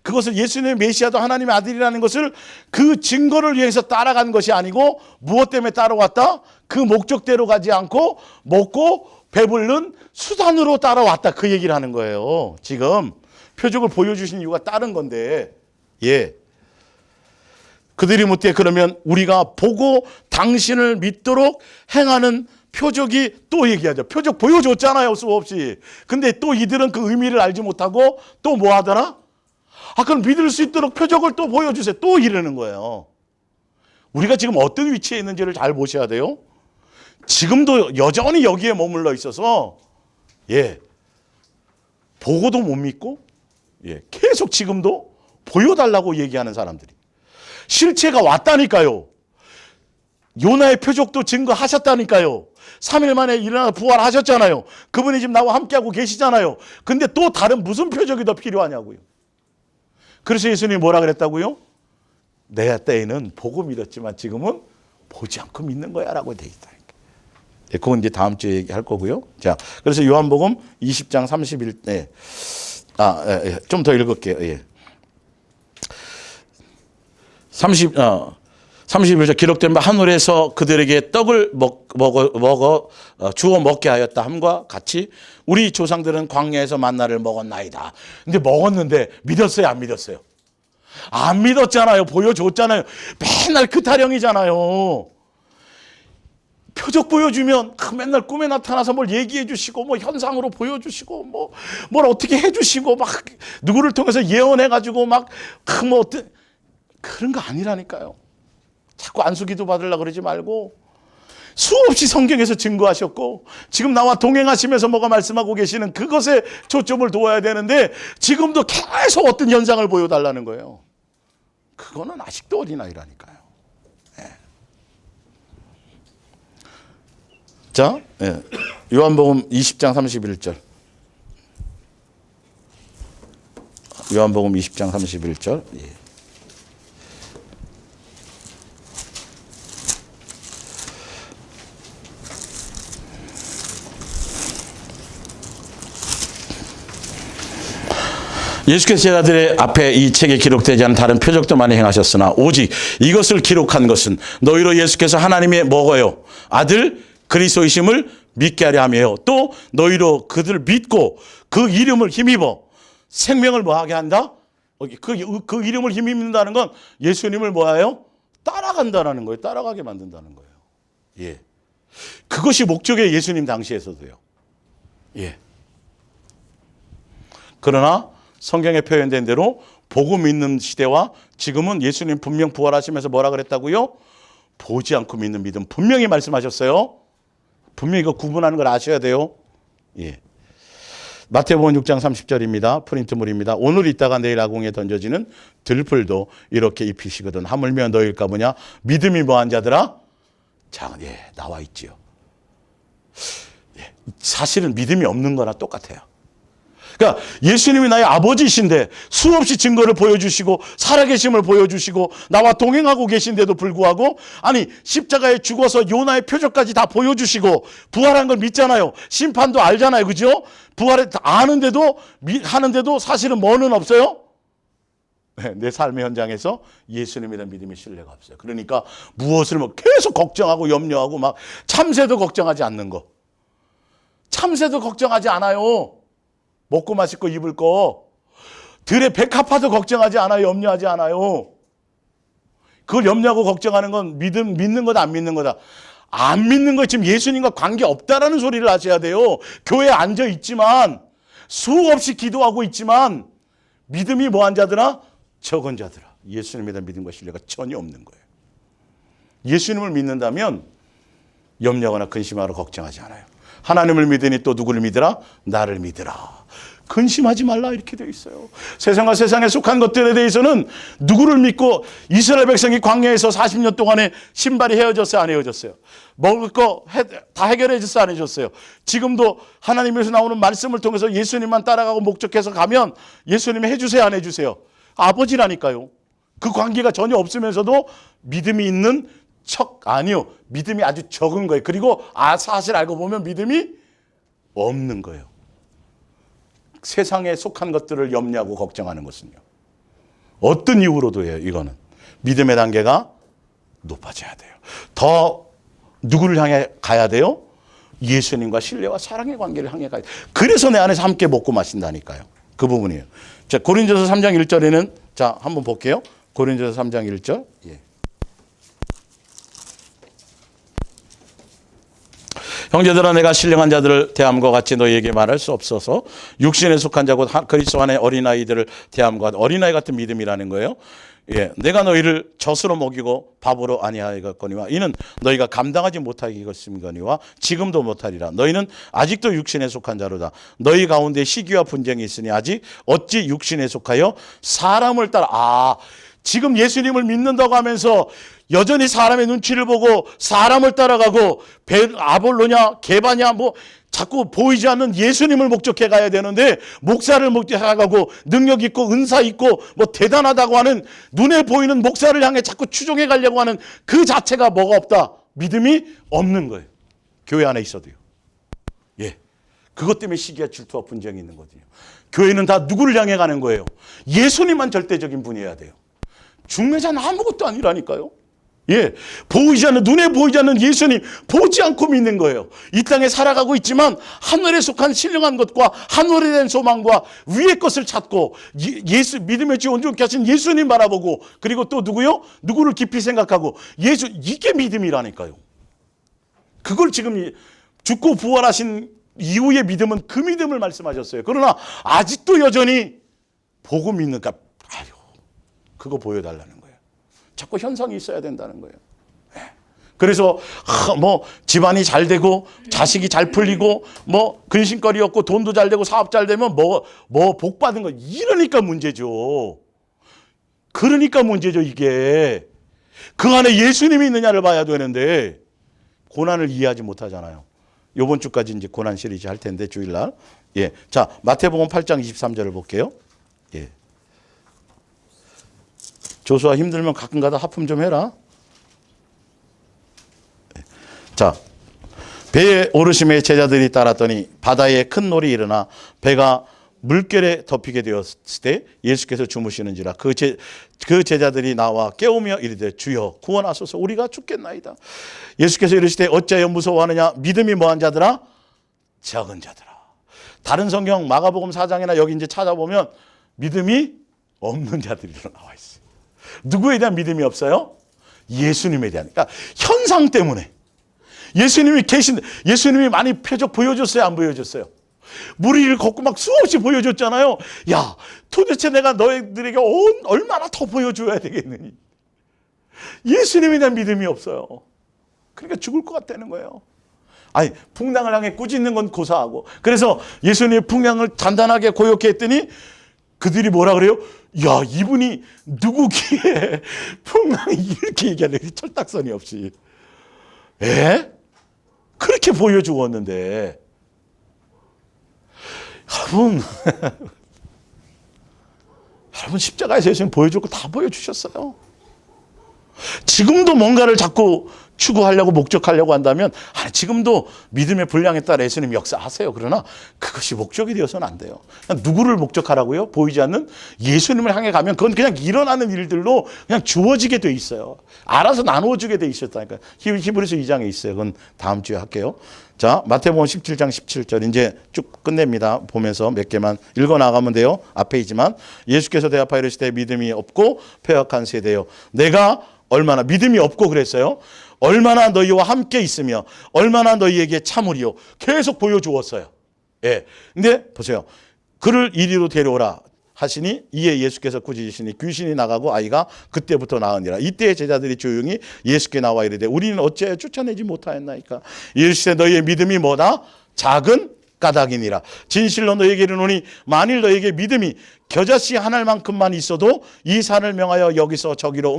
그것을 예수님의 메시아도 하나님의 아들이라는 것을 그 증거를 위해서 따라간 것이 아니고 무엇 때문에 따라왔다? 그 목적대로 가지 않고 먹고 배불른 수단으로 따라왔다. 그 얘기를 하는 거예요. 지금 표적을 보여주신 이유가 다른 건데 그들이 묻되 그러면 우리가 보고 당신을 믿도록 행하는 표적이, 또 얘기하죠. 표적 보여줬잖아요, 수없이. 근데 또 이들은 그 의미를 알지 못하고 또 뭐 하더라? 그럼 믿을 수 있도록 표적을 또 보여주세요. 또 이러는 거예요. 우리가 지금 어떤 위치에 있는지를 잘 보셔야 돼요. 지금도 여전히 여기에 머물러 있어서, 보고도 못 믿고, 계속 지금도 보여달라고 얘기하는 사람들이. 실체가 왔다니까요. 요나의 표적도 증거하셨다니까요. 3일 만에 일어나 부활하셨잖아요. 그분이 지금 나와 함께하고 계시잖아요. 근데 또 다른 무슨 표적이 더 필요하냐고요. 그래서 예수님이 뭐라 그랬다고요? 내 때에는 보고 믿었지만 지금은 보지 않고 믿는 거야 라고 돼 있다니까. 그건 이제 다음 주에 얘기할 거고요. 자, 그래서 요한복음 20장 31절, 좀 더 읽을게요. 31절 기록된 바 하늘에서 그들에게 떡을 주어 먹게 하였다 함과 같이 우리 조상들은 광야에서 만나를 먹었나이다. 근데 먹었는데 믿었어요, 안 믿었어요? 안 믿었잖아요. 보여줬잖아요. 맨날 그 타령이잖아요. 표적 보여주면 맨날 꿈에 나타나서 뭘 얘기해 주시고 뭐 현상으로 보여주시고 뭘 어떻게 해 주시고 막 누구를 통해서 예언해 가지고 막 뭐 어떤 그런 거 아니라니까요. 자꾸 안수기도 받으려고 그러지 말고 수없이 성경에서 증거하셨고 지금 나와 동행하시면서 뭐가 말씀하고 계시는 그것에 초점을 둬야 되는데 지금도 계속 어떤 현상을 보여달라는 거예요. 그거는 아직도 어린아이라니까요. 자, 요한복음 20장 31절. 요한복음 20장 31절. 예수께서 제자들의 앞에 이 책에 기록되지 않은 다른 표적도 많이 행하셨으나 오직 이것을 기록한 것은 너희로 예수께서 하나님의 뭐고요? 아들 그리스도이심을 믿게 하려 함이에요. 또 너희로 그들을 믿고 그 이름을 힘입어 생명을 뭐하게 한다? 그 이름을 힘입는다는 건 예수님을 뭐예요? 따라간다는 거예요. 따라가게 만든다는 거예요. 그것이 목적이에요. 예수님 당시에서도요. 그러나 성경에 표현된 대로 보고 믿는 시대와 지금은 예수님 분명 부활하시면서 뭐라 그랬다고요? 보지 않고 믿는 믿음. 분명히 말씀하셨어요. 분명히 이거 구분하는 걸 아셔야 돼요. 마태복음 6장 30절입니다. 프린트물입니다. 오늘 있다가 내일 아궁에 던져지는 들풀도 이렇게 입히시거든. 하물며 너희일까 보냐? 믿음이 뭐한 자들아? 자, 나와 있지요. 사실은 믿음이 없는 거나 똑같아요. 그러니까 예수님이 나의 아버지이신데 수없이 증거를 보여주시고 살아계심을 보여주시고 나와 동행하고 계신데도 불구하고 아니 십자가에 죽어서 요나의 표적까지 다 보여주시고 부활한 걸 믿잖아요. 심판도 알잖아요. 그죠? 부활을 아는데도 하는데도 사실은 뭐는 없어요? 내 삶의 현장에서 예수님에 대한 믿음의 신뢰가 없어요. 그러니까 무엇을 계속 걱정하고 염려하고 막 참새도 걱정하지 않는 거. 참새도 걱정하지 않아요. 먹고 마실 거 입을 거. 들의 백합화도 걱정하지 않아요. 염려하지 않아요. 그걸 염려하고 걱정하는 건 믿는 거다 안 믿는 거다. 안 믿는 거 지금 예수님과 관계 없다라는 소리를 하셔야 돼요. 교회에 앉아 있지만 수없이 기도하고 있지만 믿음이 뭐한 자들아? 적은 자들아. 예수님에 대한 믿음과 신뢰가 전혀 없는 거예요. 예수님을 믿는다면 염려하거나 근심하거나 걱정하지 않아요. 하나님을 믿으니 또 누구를 믿으라? 나를 믿으라. 근심하지 말라 이렇게 되어 있어요. 세상과 세상에 속한 것들에 대해서는 누구를 믿고 이스라엘 백성이 광야에서 40년 동안에 신발이 헤어졌어요? 안 헤어졌어요? 먹을 거 다 해결해 줬어요? 안 해줬어요? 지금도 하나님에서 나오는 말씀을 통해서 예수님만 따라가고 목적해서 가면 예수님이 해주세요? 안 해주세요? 아버지라니까요. 그 관계가 전혀 없으면서도 믿음이 있는 아니요. 믿음이 아주 적은 거예요. 그리고 사실 알고 보면 믿음이 없는 거예요. 세상에 속한 것들을 염려하고 걱정하는 것은요. 어떤 이유로도 해요. 이거는. 믿음의 단계가 높아져야 돼요. 더 누구를 향해 가야 돼요? 예수님과 신뢰와 사랑의 관계를 향해 가야 돼요. 그래서 내 안에서 함께 먹고 마신다니까요. 그 부분이에요. 자, 고린도서 3장 1절에는 자, 한번 볼게요. 고린도서 3장 1절. 형제들아 내가 신령한 자들을 대함과 같이 너희에게 말할 수 없어서 육신에 속한 자고 그리스도 안에 어린아이들을 대함과 어린아이 같은 믿음이라는 거예요. 예, 내가 너희를 젖으로 먹이고 밥으로 아니하였거니와 이는 너희가 감당하지 못하겠음거니와 지금도 못하리라. 너희는 아직도 육신에 속한 자로다. 너희 가운데 시기와 분쟁이 있으니 아직 어찌 육신에 속하여 사람을 따라 지금 예수님을 믿는다고 하면서 여전히 사람의 눈치를 보고 사람을 따라가고 아볼로냐 게바냐 뭐 자꾸 보이지 않는 예수님을 목적해 가야 되는데 목사를 목적해 가고 능력 있고 은사 있고 뭐 대단하다고 하는 눈에 보이는 목사를 향해 자꾸 추종해 가려고 하는 그 자체가 뭐가 없다? 믿음이 없는 거예요. 교회 안에 있어도요. 예, 그것 때문에 시기와 질투와 분쟁이 있는 거거든요. 교회는 다 누구를 향해 가는 거예요? 예수님만 절대적인 분이어야 돼요. 중매자는 아무것도 아니라니까요. 예, 보이지 않는, 눈에 보이지 않는 예수님 보지 않고 믿는 거예요. 이 땅에 살아가고 있지만 하늘에 속한 신령한 것과 하늘에 대한 소망과 위의 것을 찾고 예수 믿음의 주 온전케 하신 예수님 바라보고 그리고 또 누구요? 누구를 깊이 생각하고 예수, 이게 믿음이라니까요. 그걸 지금 죽고 부활하신 이후의 믿음은 그 믿음을 말씀하셨어요. 그러나 아직도 여전히 보고 믿는가? 아유, 그거 보여달라는 거예요. 자꾸 현상이 있어야 된다는 거예요. 그래서 뭐 집안이 잘 되고 자식이 잘 풀리고 뭐 근심거리 없고 돈도 잘 되고 사업 잘 되면 뭐 복 받은 거 이러니까 문제죠. 그러니까 문제죠. 이게 그 안에 예수님이 있느냐를 봐야 되는데 고난을 이해하지 못하잖아요. 이번 주까지 이제 고난 시리즈 할 텐데 주일날. 예, 자 마태복음 8장 23절을 볼게요. 예. 조수아 힘들면 가끔가다 하품 좀 해라. 자, 배에 오르심에 제자들이 따랐더니 바다에 큰 놀이 일어나 배가 물결에 덮이게 되었을 때 예수께서 주무시는지라 그 제자들이 나와 깨우며 이르되 주여 구원하소서 우리가 죽겠나이다. 예수께서 이르시되 어찌하여 무서워하느냐 믿음이 뭐한 자들아? 적은 자들아. 다른 성경 마가복음 4장이나 여기 이제 찾아보면 믿음이 없는 자들이로 나와 있어요. 누구에 대한 믿음이 없어요? 예수님에 대한. 그러니까 현상 때문에. 예수님이 많이 표적 보여줬어요? 안 보여줬어요? 물 위를 걷고 막 수없이 보여줬잖아요. 야, 도대체 내가 너희들에게 얼마나 더 보여줘야 되겠느니. 예수님에 대한 믿음이 없어요. 그러니까 죽을 것 같다는 거예요. 아니, 풍랑을 향해 꾸짖는 건 고사하고. 그래서 예수님이 풍랑을 단단하게 고요케 했더니 그들이 뭐라 그래요? 야, 이분이 누구기에 풍랑이 이렇게 얘기하는 철딱선이 없이. 에? 그렇게 보여주었는데. 여러분 십자가에서 예수님 보여줄 거 다 보여주셨어요. 지금도 뭔가를 자꾸 추구하려고 목적하려고 한다면 지금도 믿음의 분량에 따라 예수님 역사하세요. 그러나 그것이 목적이 되어서는 안 돼요. 그냥 누구를 목적하라고요? 보이지 않는 예수님을 향해 가면 그건 그냥 일어나는 일들로 그냥 주어지게 돼 있어요. 알아서 나누어주게 돼 있었다니까요. 히브리서 2장에 있어요. 그건 다음 주에 할게요. 자, 마태복음 17장 17절 이제 쭉 끝냅니다. 보면서 몇 개만 읽어 나가면 돼요. 앞에 있지만 예수께서 대답하여 이르시되 믿음이 없고 패역한 세대요. 내가 얼마나 믿음이 없고 그랬어요. 얼마나 너희와 함께 있으며 얼마나 너희에게 참으리요. 계속 보여주었어요. 예. 근데 보세요. 그를 이리로 데려오라 하시니 이에 예수께서 꾸짖으시니 귀신이 나가고 아이가 그때부터 나으니라. 이때 제자들이 조용히 예수께 나와 이르되 우리는 어찌하여 쫓아내지 못하였나이까. 이르시되 너희의 믿음이 뭐다? 작은 까닭이니라. 진실로 너희에게 이르노니 만일 너희에게 믿음이 겨자씨 한 알만큼만 있어도 이 산을 명하여 여기서 저기로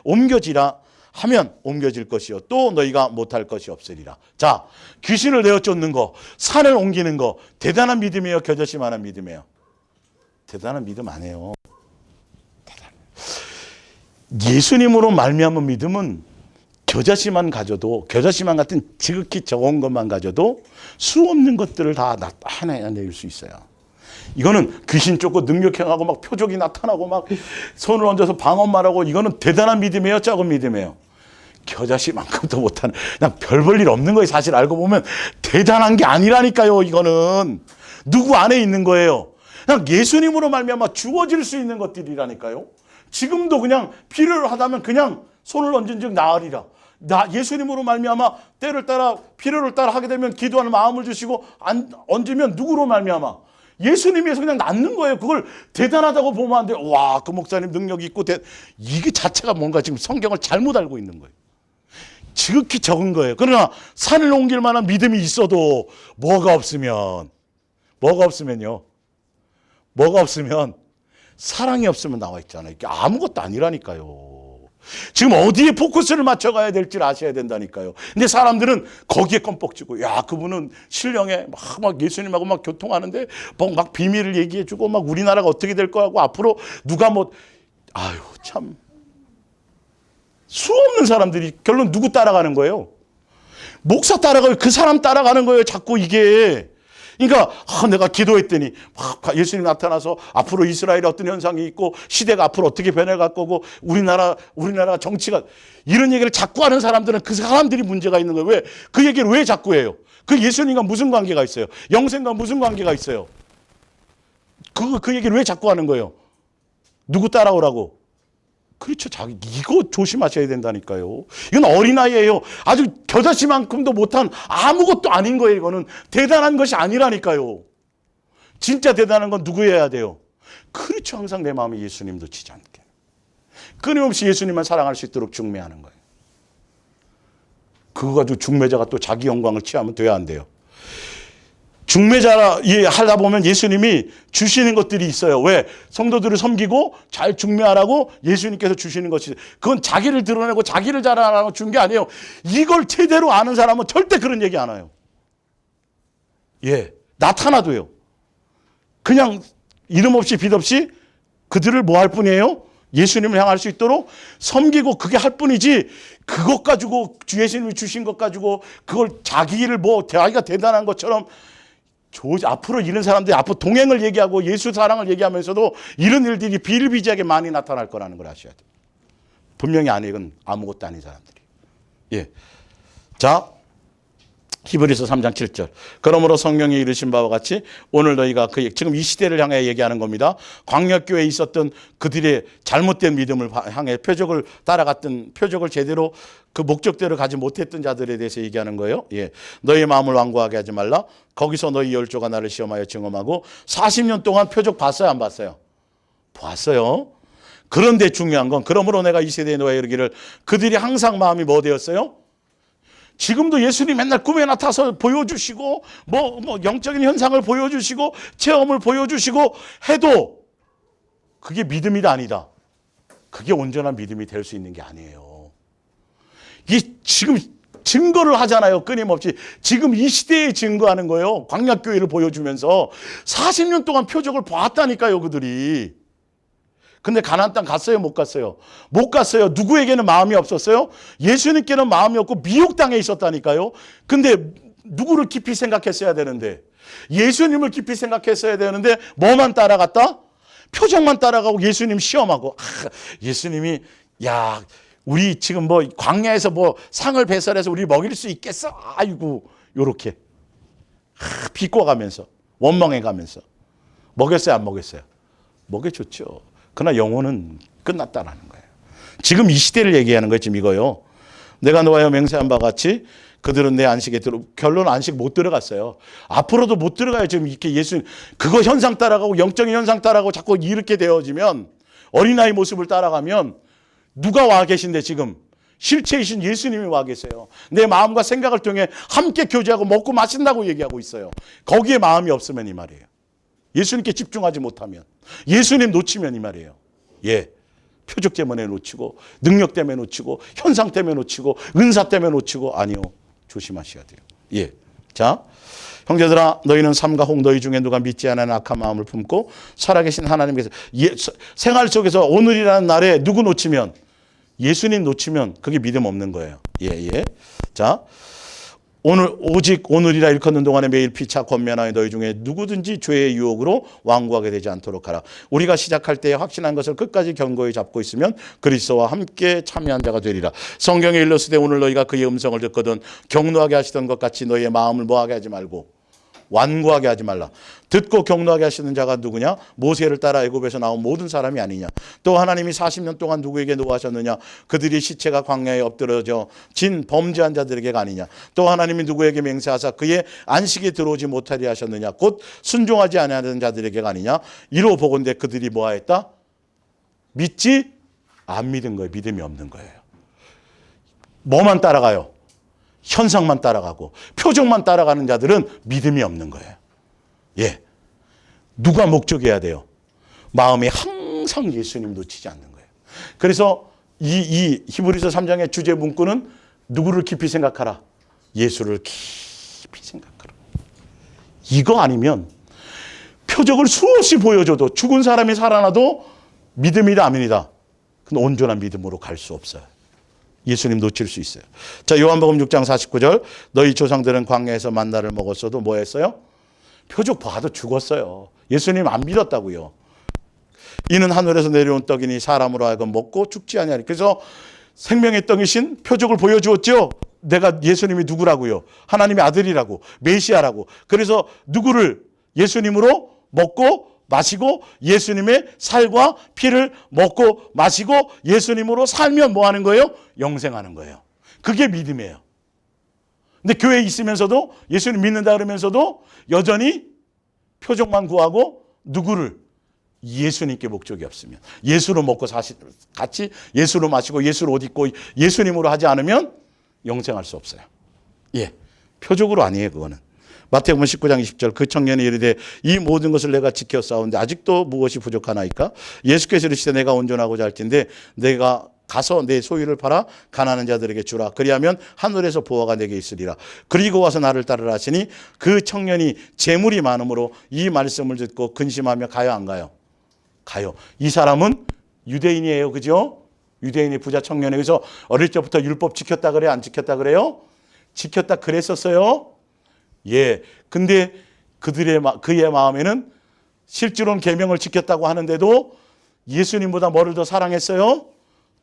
옮겨지라 하면 옮겨질 것이요 또 너희가 못할 것이 없으리라. 자, 귀신을 내어 쫓는 거, 산을 옮기는 거 대단한 믿음이에요? 겨자씨만한 믿음이에요? 대단한 믿음 아니에요. 예수님으로 말미암은 믿음은 겨자씨만 가져도, 겨자씨만 같은 지극히 적은 것만 가져도 수 없는 것들을 다 나타내낼 수 있어요. 이거는 귀신 쫓고 능력 행하고 막 표적이 나타나고 막 손을 얹어서 방언 말하고 이거는 대단한 믿음이에요? 작은 믿음이에요? 겨자씨만큼도 못하는 그냥 별 볼 일 없는 거예요. 사실 알고 보면 대단한 게 아니라니까요. 이거는 누구 안에 있는 거예요. 그냥 예수님으로 말미암아 주어질 수 있는 것들이라니까요. 지금도 그냥 필요하다면 그냥 손을 얹은 즉 나으리라. 나 예수님으로 말미암아 때를 따라 필요를 따라 하게 되면 기도하는 마음을 주시고 얹으면 누구로 말미암아? 예수님에서 그냥 낫는 거예요. 그걸 대단하다고 보면 안 돼요. 와, 그 목사님 능력이 있고 이게 자체가 뭔가 지금 성경을 잘못 알고 있는 거예요. 지극히 적은 거예요. 그러나 산을 옮길 만한 믿음이 있어도 뭐가 없으면요. 뭐가 없으면 사랑이 없으면 나와 있잖아요. 이게 아무것도 아니라니까요. 지금 어디에 포커스를 맞춰가야 될지를 아셔야 된다니까요. 근데 사람들은 거기에 껌뻑 쥐고, 야, 그분은 신령에 막 예수님하고 막 교통하는데 막 비밀을 얘기해주고 막 우리나라가 어떻게 될 거라고 앞으로 누가 아유, 참. 수없는 사람들이 결론 누구 따라가는 거예요? 목사 따라가요. 그 사람 따라가는 거예요. 자꾸 이게. 그러니까 내가 기도했더니 막 예수님 나타나서 앞으로 이스라엘에 어떤 현상이 있고 시대가 앞으로 어떻게 변해갈 거고 우리나라 정치가 이런 얘기를 자꾸 하는 사람들은 그 사람들이 문제가 있는 거예요. 왜? 그 얘기를 왜 자꾸 해요? 그 예수님과 무슨 관계가 있어요? 영생과 무슨 관계가 있어요? 그 얘기를 왜 자꾸 하는 거예요? 누구 따라오라고? 그렇죠. 이거 조심하셔야 된다니까요. 이건 어린아이예요. 아주 겨자씨만큼도 못한 아무것도 아닌 거예요. 이거는 대단한 것이 아니라니까요. 진짜 대단한 건 누구여야 돼요? 그렇죠. 항상 내 마음에 예수님 놓치지 않게. 끊임없이 예수님만 사랑할 수 있도록 중매하는 거예요. 그거 가지고 중매자가 또 자기 영광을 취하면 돼야 안 돼요. 중매자 하다 보면 예수님이 주시는 것들이 있어요. 왜? 성도들을 섬기고 잘 중매하라고 예수님께서 주시는 것이, 그건 자기를 드러내고 자기를 자랑하라고 준 게 아니에요. 이걸 제대로 아는 사람은 절대 그런 얘기 안 해요. 예, 나타나도요. 그냥 이름 없이 빛 없이 그들을 뭐 할 뿐이에요? 예수님을 향할 수 있도록 섬기고 그게 할 뿐이지, 그것 가지고 예수님이 주신 것 가지고 그걸 자기를 자기가 대단한 것처럼 앞으로 이런 사람들이 앞으로 동행을 얘기하고 예수 사랑을 얘기하면서도 이런 일들이 비일비재하게 많이 나타날 거라는 걸 아셔야 돼요. 분명히 아니, 이건 아무것도 아닌 사람들이. 예. 자, 히브리서 3장 7절. 그러므로 성경에 이르신 바와 같이 오늘 너희가 지금 이 시대를 향해 얘기하는 겁니다. 광야교회에 있었던 그들의 잘못된 믿음을 향해 표적을 따라갔던, 표적을 제대로 그 목적대로 가지 못했던 자들에 대해서 얘기하는 거예요. 예. 너희의 마음을 완고하게 하지 말라. 거기서 너희 열조가 나를 시험하여 증험하고 40년 동안 표적 봤어요, 안 봤어요? 봤어요. 그런데 중요한 건, 그러므로 내가 이 세대에 너희에게 이르기를, 그들이 항상 마음이 뭐 되었어요? 지금도 예수님 맨날 꿈에 나타나서 보여주시고 영적인 현상을 보여주시고 체험을 보여주시고 해도 그게 믿음이다 아니다. 그게 온전한 믿음이 될 수 있는 게 아니에요. 이게 지금 증거를 하잖아요. 끊임없이. 지금 이 시대에 증거하는 거예요. 광야교회를 보여주면서 40년 동안 표적을 봤다니까요, 그들이. 근데 가나안 땅 갔어요, 못 갔어요? 못 갔어요. 누구에게는 마음이 없었어요? 예수님께는 마음이 없고 미혹 땅에 있었다니까요. 근데 누구를 깊이 생각했어야 되는데, 예수님을 깊이 생각했어야 되는데 뭐만 따라갔다? 표정만 따라가고 예수님 시험하고. 예수님이 우리 지금 광야에서 상을 배설해서 우리 먹일 수 있겠어? 아이고, 요렇게 비꼬가면서 원망해가면서 먹였어요, 안 먹였어요? 먹여줬죠. 그러나 영혼은 끝났다라는 거예요. 지금 이 시대를 얘기하는 거예요. 지금 이거요. 내가 너와여 맹세한 바 같이 그들은 내 안식에 결론 안식 못 들어갔어요. 앞으로도 못 들어가요. 지금 이렇게 그거 현상 따라가고 영적인 현상 따라가고 자꾸 이렇게 되어지면, 어린아이 모습을 따라가면 누가 와 계신데 지금 실체이신 예수님이 와 계세요. 내 마음과 생각을 통해 함께 교제하고 먹고 마신다고 얘기하고 있어요. 거기에 마음이 없으면 이 말이에요. 예수님께 집중하지 못하면, 예수님 놓치면 이 말이에요. 예, 표적 때문에 놓치고 능력 때문에 놓치고 현상 때문에 놓치고 은사 때문에 놓치고, 아니요, 조심하셔야 돼요. 예, 자, 형제들아, 너희는 삼가 혹 너희 중에 누가 믿지 않는 악한 마음을 품고 살아계신 하나님께서 생활 속에서 오늘이라는 날에 누구 놓치면, 예수님 놓치면 그게 믿음 없는 거예요. 예. 자, 오직 오늘이라 일컫는 동안에 매일 피차 권면하여 너희 중에 누구든지 죄의 유혹으로 완고하게 되지 않도록 하라. 우리가 시작할 때 확신한 것을 끝까지 견고히 잡고 있으면 그리스도와 함께 참여한 자가 되리라. 성경에 일렀으되 오늘 너희가 그의 음성을 듣거든 경노하게 하시던 것 같이 너희의 마음을 뭐하게 하지 말고 완고하게 하지 말라. 듣고 경노하게 하시는 자가 누구냐? 모세를 따라 애굽에서 나온 모든 사람이 아니냐. 또 하나님이 40년 동안 누구에게 노하셨느냐? 그들이 시체가 광야에 엎드러져 진 범죄한 자들에게가 아니냐. 또 하나님이 누구에게 맹세하사 그의 안식에 들어오지 못하게 하셨느냐? 곧 순종하지 아니하는 자들에게가 아니냐. 이로 보건대 그들이 뭐하였다? 믿지 안 믿은 거예요. 믿음이 없는 거예요. 뭐만 따라가요? 현상만 따라가고 표정만 따라가는 자들은 믿음이 없는 거예요. 예, 누가 목적이어야 돼요? 마음이 항상 예수님 놓치지 않는 거예요. 그래서 이 히브리서 3장의 주제 문구는 누구를 깊이 생각하라? 예수를 깊이 생각하라. 이거 아니면 표적을 수없이 보여줘도 죽은 사람이 살아나도 믿음이다 아멘이다. 근데 온전한 믿음으로 갈 수 없어요. 예수님 놓칠 수 있어요. 자, 요한복음 6장 49절 너희 조상들은 광야에서 만나를 먹었어도 뭐 했어요? 표적 봐도 죽었어요. 예수님 안 믿었다고요. 이는 하늘에서 내려온 떡이니 사람으로 하여금 먹고 죽지 아니하리. 그래서 생명의 떡이신 표적을 보여주었죠. 내가 예수님이 누구라고요? 하나님의 아들이라고, 메시아라고. 그래서 누구를 예수님으로 먹고 마시고 예수님의 살과 피를 먹고 마시고 예수님으로 살면 뭐 하는 거예요? 영생하는 거예요. 그게 믿음이에요. 근데 교회에 있으면서도 예수님 믿는다 그러면서도 여전히 표적만 구하고 누구를? 예수님께 목적이 없으면, 예수로 먹고 같이 예수로 마시고 예수로 옷 입고 예수님으로 하지 않으면 영생할 수 없어요. 예, 표적으로 아니에요. 그거는. 마태복음 19장 20절 그 청년이 이르되 이 모든 것을 내가 지켜 싸우는데 아직도 무엇이 부족하나이까? 예수께서 이르시되 내가 온전하고자 할 텐데 내가 가서 내 소유를 팔아 가난한 자들에게 주라. 그리하면 하늘에서 보화가 내게 있으리라. 그리고 와서 나를 따르라 하시니 그 청년이 재물이 많으므로 이 말씀을 듣고 근심하며 가요 안 가요? 가요. 이 사람은 유대인이에요. 그죠? 유대인의 부자 청년에 그래서 어릴 적부터 율법 지켰다 그래요? 안 지켰다 그래요? 지켰다 그랬었어요. 예. 근데 그의 마음에는 실제로는 계명을 지켰다고 하는데도 예수님보다 뭐를 더 사랑했어요?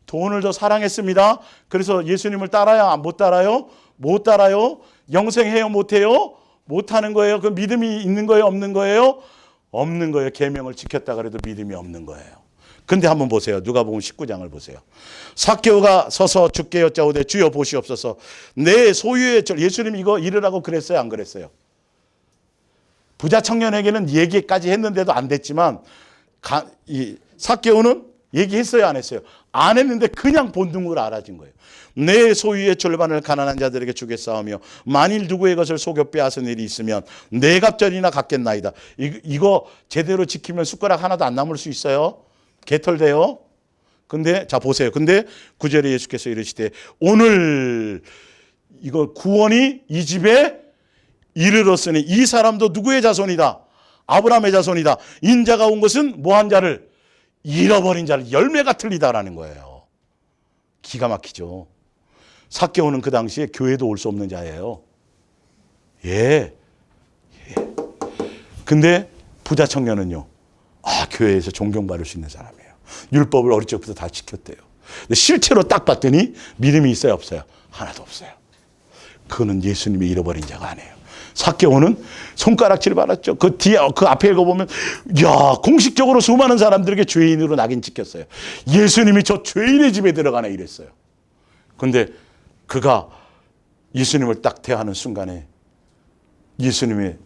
돈을 더 사랑했습니다. 그래서 예수님을 따라야 못 따라요? 못 따라요. 영생해요? 못해요? 못하는 거예요. 그 믿음이 있는 거예요? 없는 거예요? 없는 거예요. 계명을 지켰다 그래도 믿음이 없는 거예요. 근데 한번 보세요. 누가복음 19장을 보세요. 삭개오가 서서 주께 여짜오되 주여 보시옵소서 내 소유의 절. 예수님 이거 이르라고 그랬어요? 안 그랬어요? 부자 청년에게는 얘기까지 했는데도 안 됐지만 이 삭개오는 얘기했어요? 안 했어요? 안 했는데 그냥 본능으로 알아진 거예요. 내 소유의 절반을 가난한 자들에게 주겠사오며 만일 누구의 것을 속여 빼앗은 일이 있으면 네 갑절이나 갚겠나이다. 이거 제대로 지키면 숟가락 하나도 안 남을 수 있어요? 개털돼요. 근데 자 보세요. 근데 9절에 예수께서 이르시되 오늘 이거 구원이 이 집에 이르렀으니 이 사람도 누구의 자손이다? 아브라함의 자손이다. 인자가 온 것은 뭐한 자를? 잃어버린 자를 열매가 틀리다라는 거예요. 기가 막히죠. 삭개오는 그 당시에 교회도 올 수 없는 자예요. 예. 근데 부자 청년은요. 교회에서 존경받을 수 있는 사람이에요. 율법을 어릴 적부터 다 지켰대요. 근데 실제로 딱 봤더니 믿음이 있어요? 없어요? 하나도 없어요. 그거는 예수님이 잃어버린 자가 아니에요. 삭개오는 손가락질 받았죠. 그 뒤에, 그 앞에 읽어보면, 공식적으로 수많은 사람들에게 죄인으로 낙인 찍혔어요. 예수님이 저 죄인의 집에 들어가네 이랬어요. 근데 그가 예수님을 딱 대하는 순간에 예수님의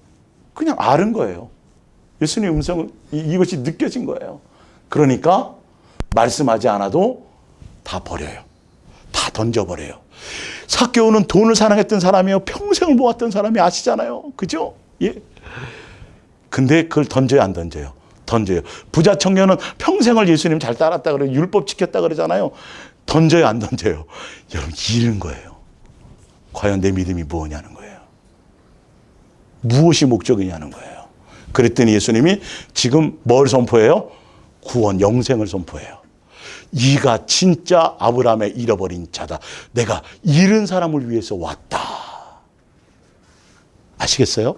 그냥 아는 거예요. 예수님의 음성은 이것이 느껴진 거예요. 그러니까 말씀하지 않아도 다 버려요. 다 던져버려요. 삭개오는 돈을 사랑했던 사람이에요. 평생을 모았던 사람이 아시잖아요. 그죠? 예. 근데 그걸 던져요, 안 던져요? 던져요. 부자 청년은 평생을 예수님 잘 따랐다 그래요. 율법 지켰다 그러잖아요. 던져요, 안 던져요? 여러분, 잃은 거예요. 과연 내 믿음이 무엇이냐는 거예요. 무엇이 목적이냐는 거예요. 그랬더니 예수님이 지금 뭘 선포해요? 구원, 영생을 선포해요. 이가 진짜 아브라함의 잃어버린 자다. 내가 잃은 사람을 위해서 왔다. 아시겠어요?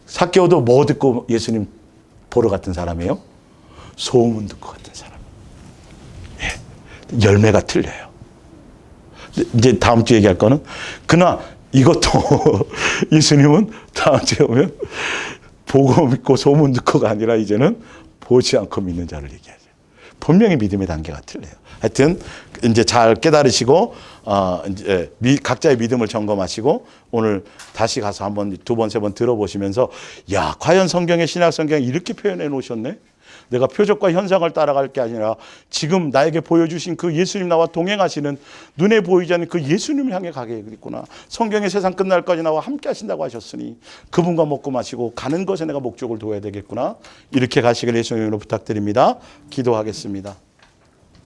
삭개오도 뭐 듣고 예수님 보러 갔던 사람이에요? 소문 듣고 갔던 사람. 예. 열매가 틀려요. 이제 다음 주 얘기할 거는 그러나 이것도 예수님은 다음 주에 오면 보고 믿고 소문 듣고가 아니라 이제는 보지 않고 믿는 자를 얘기하죠. 분명히 믿음의 단계가 틀려요. 하여튼 이제 잘 깨달으시고 이제 각자의 믿음을 점검하시고 오늘 다시 가서 한번 두 번, 세 번 들어보시면서 야, 과연 성경의 신약 성경이 이렇게 표현해 놓으셨네? 내가 표적과 현상을 따라갈 게 아니라 지금 나에게 보여주신 그 예수님 나와 동행하시는 눈에 보이지 않는 그 예수님을 향해 가게 그랬구나. 성경의 세상 끝날까지 나와 함께 하신다고 하셨으니 그분과 먹고 마시고 가는 것에 내가 목적을 둬야 되겠구나. 이렇게 가시길 예수님으로 부탁드립니다. 기도하겠습니다.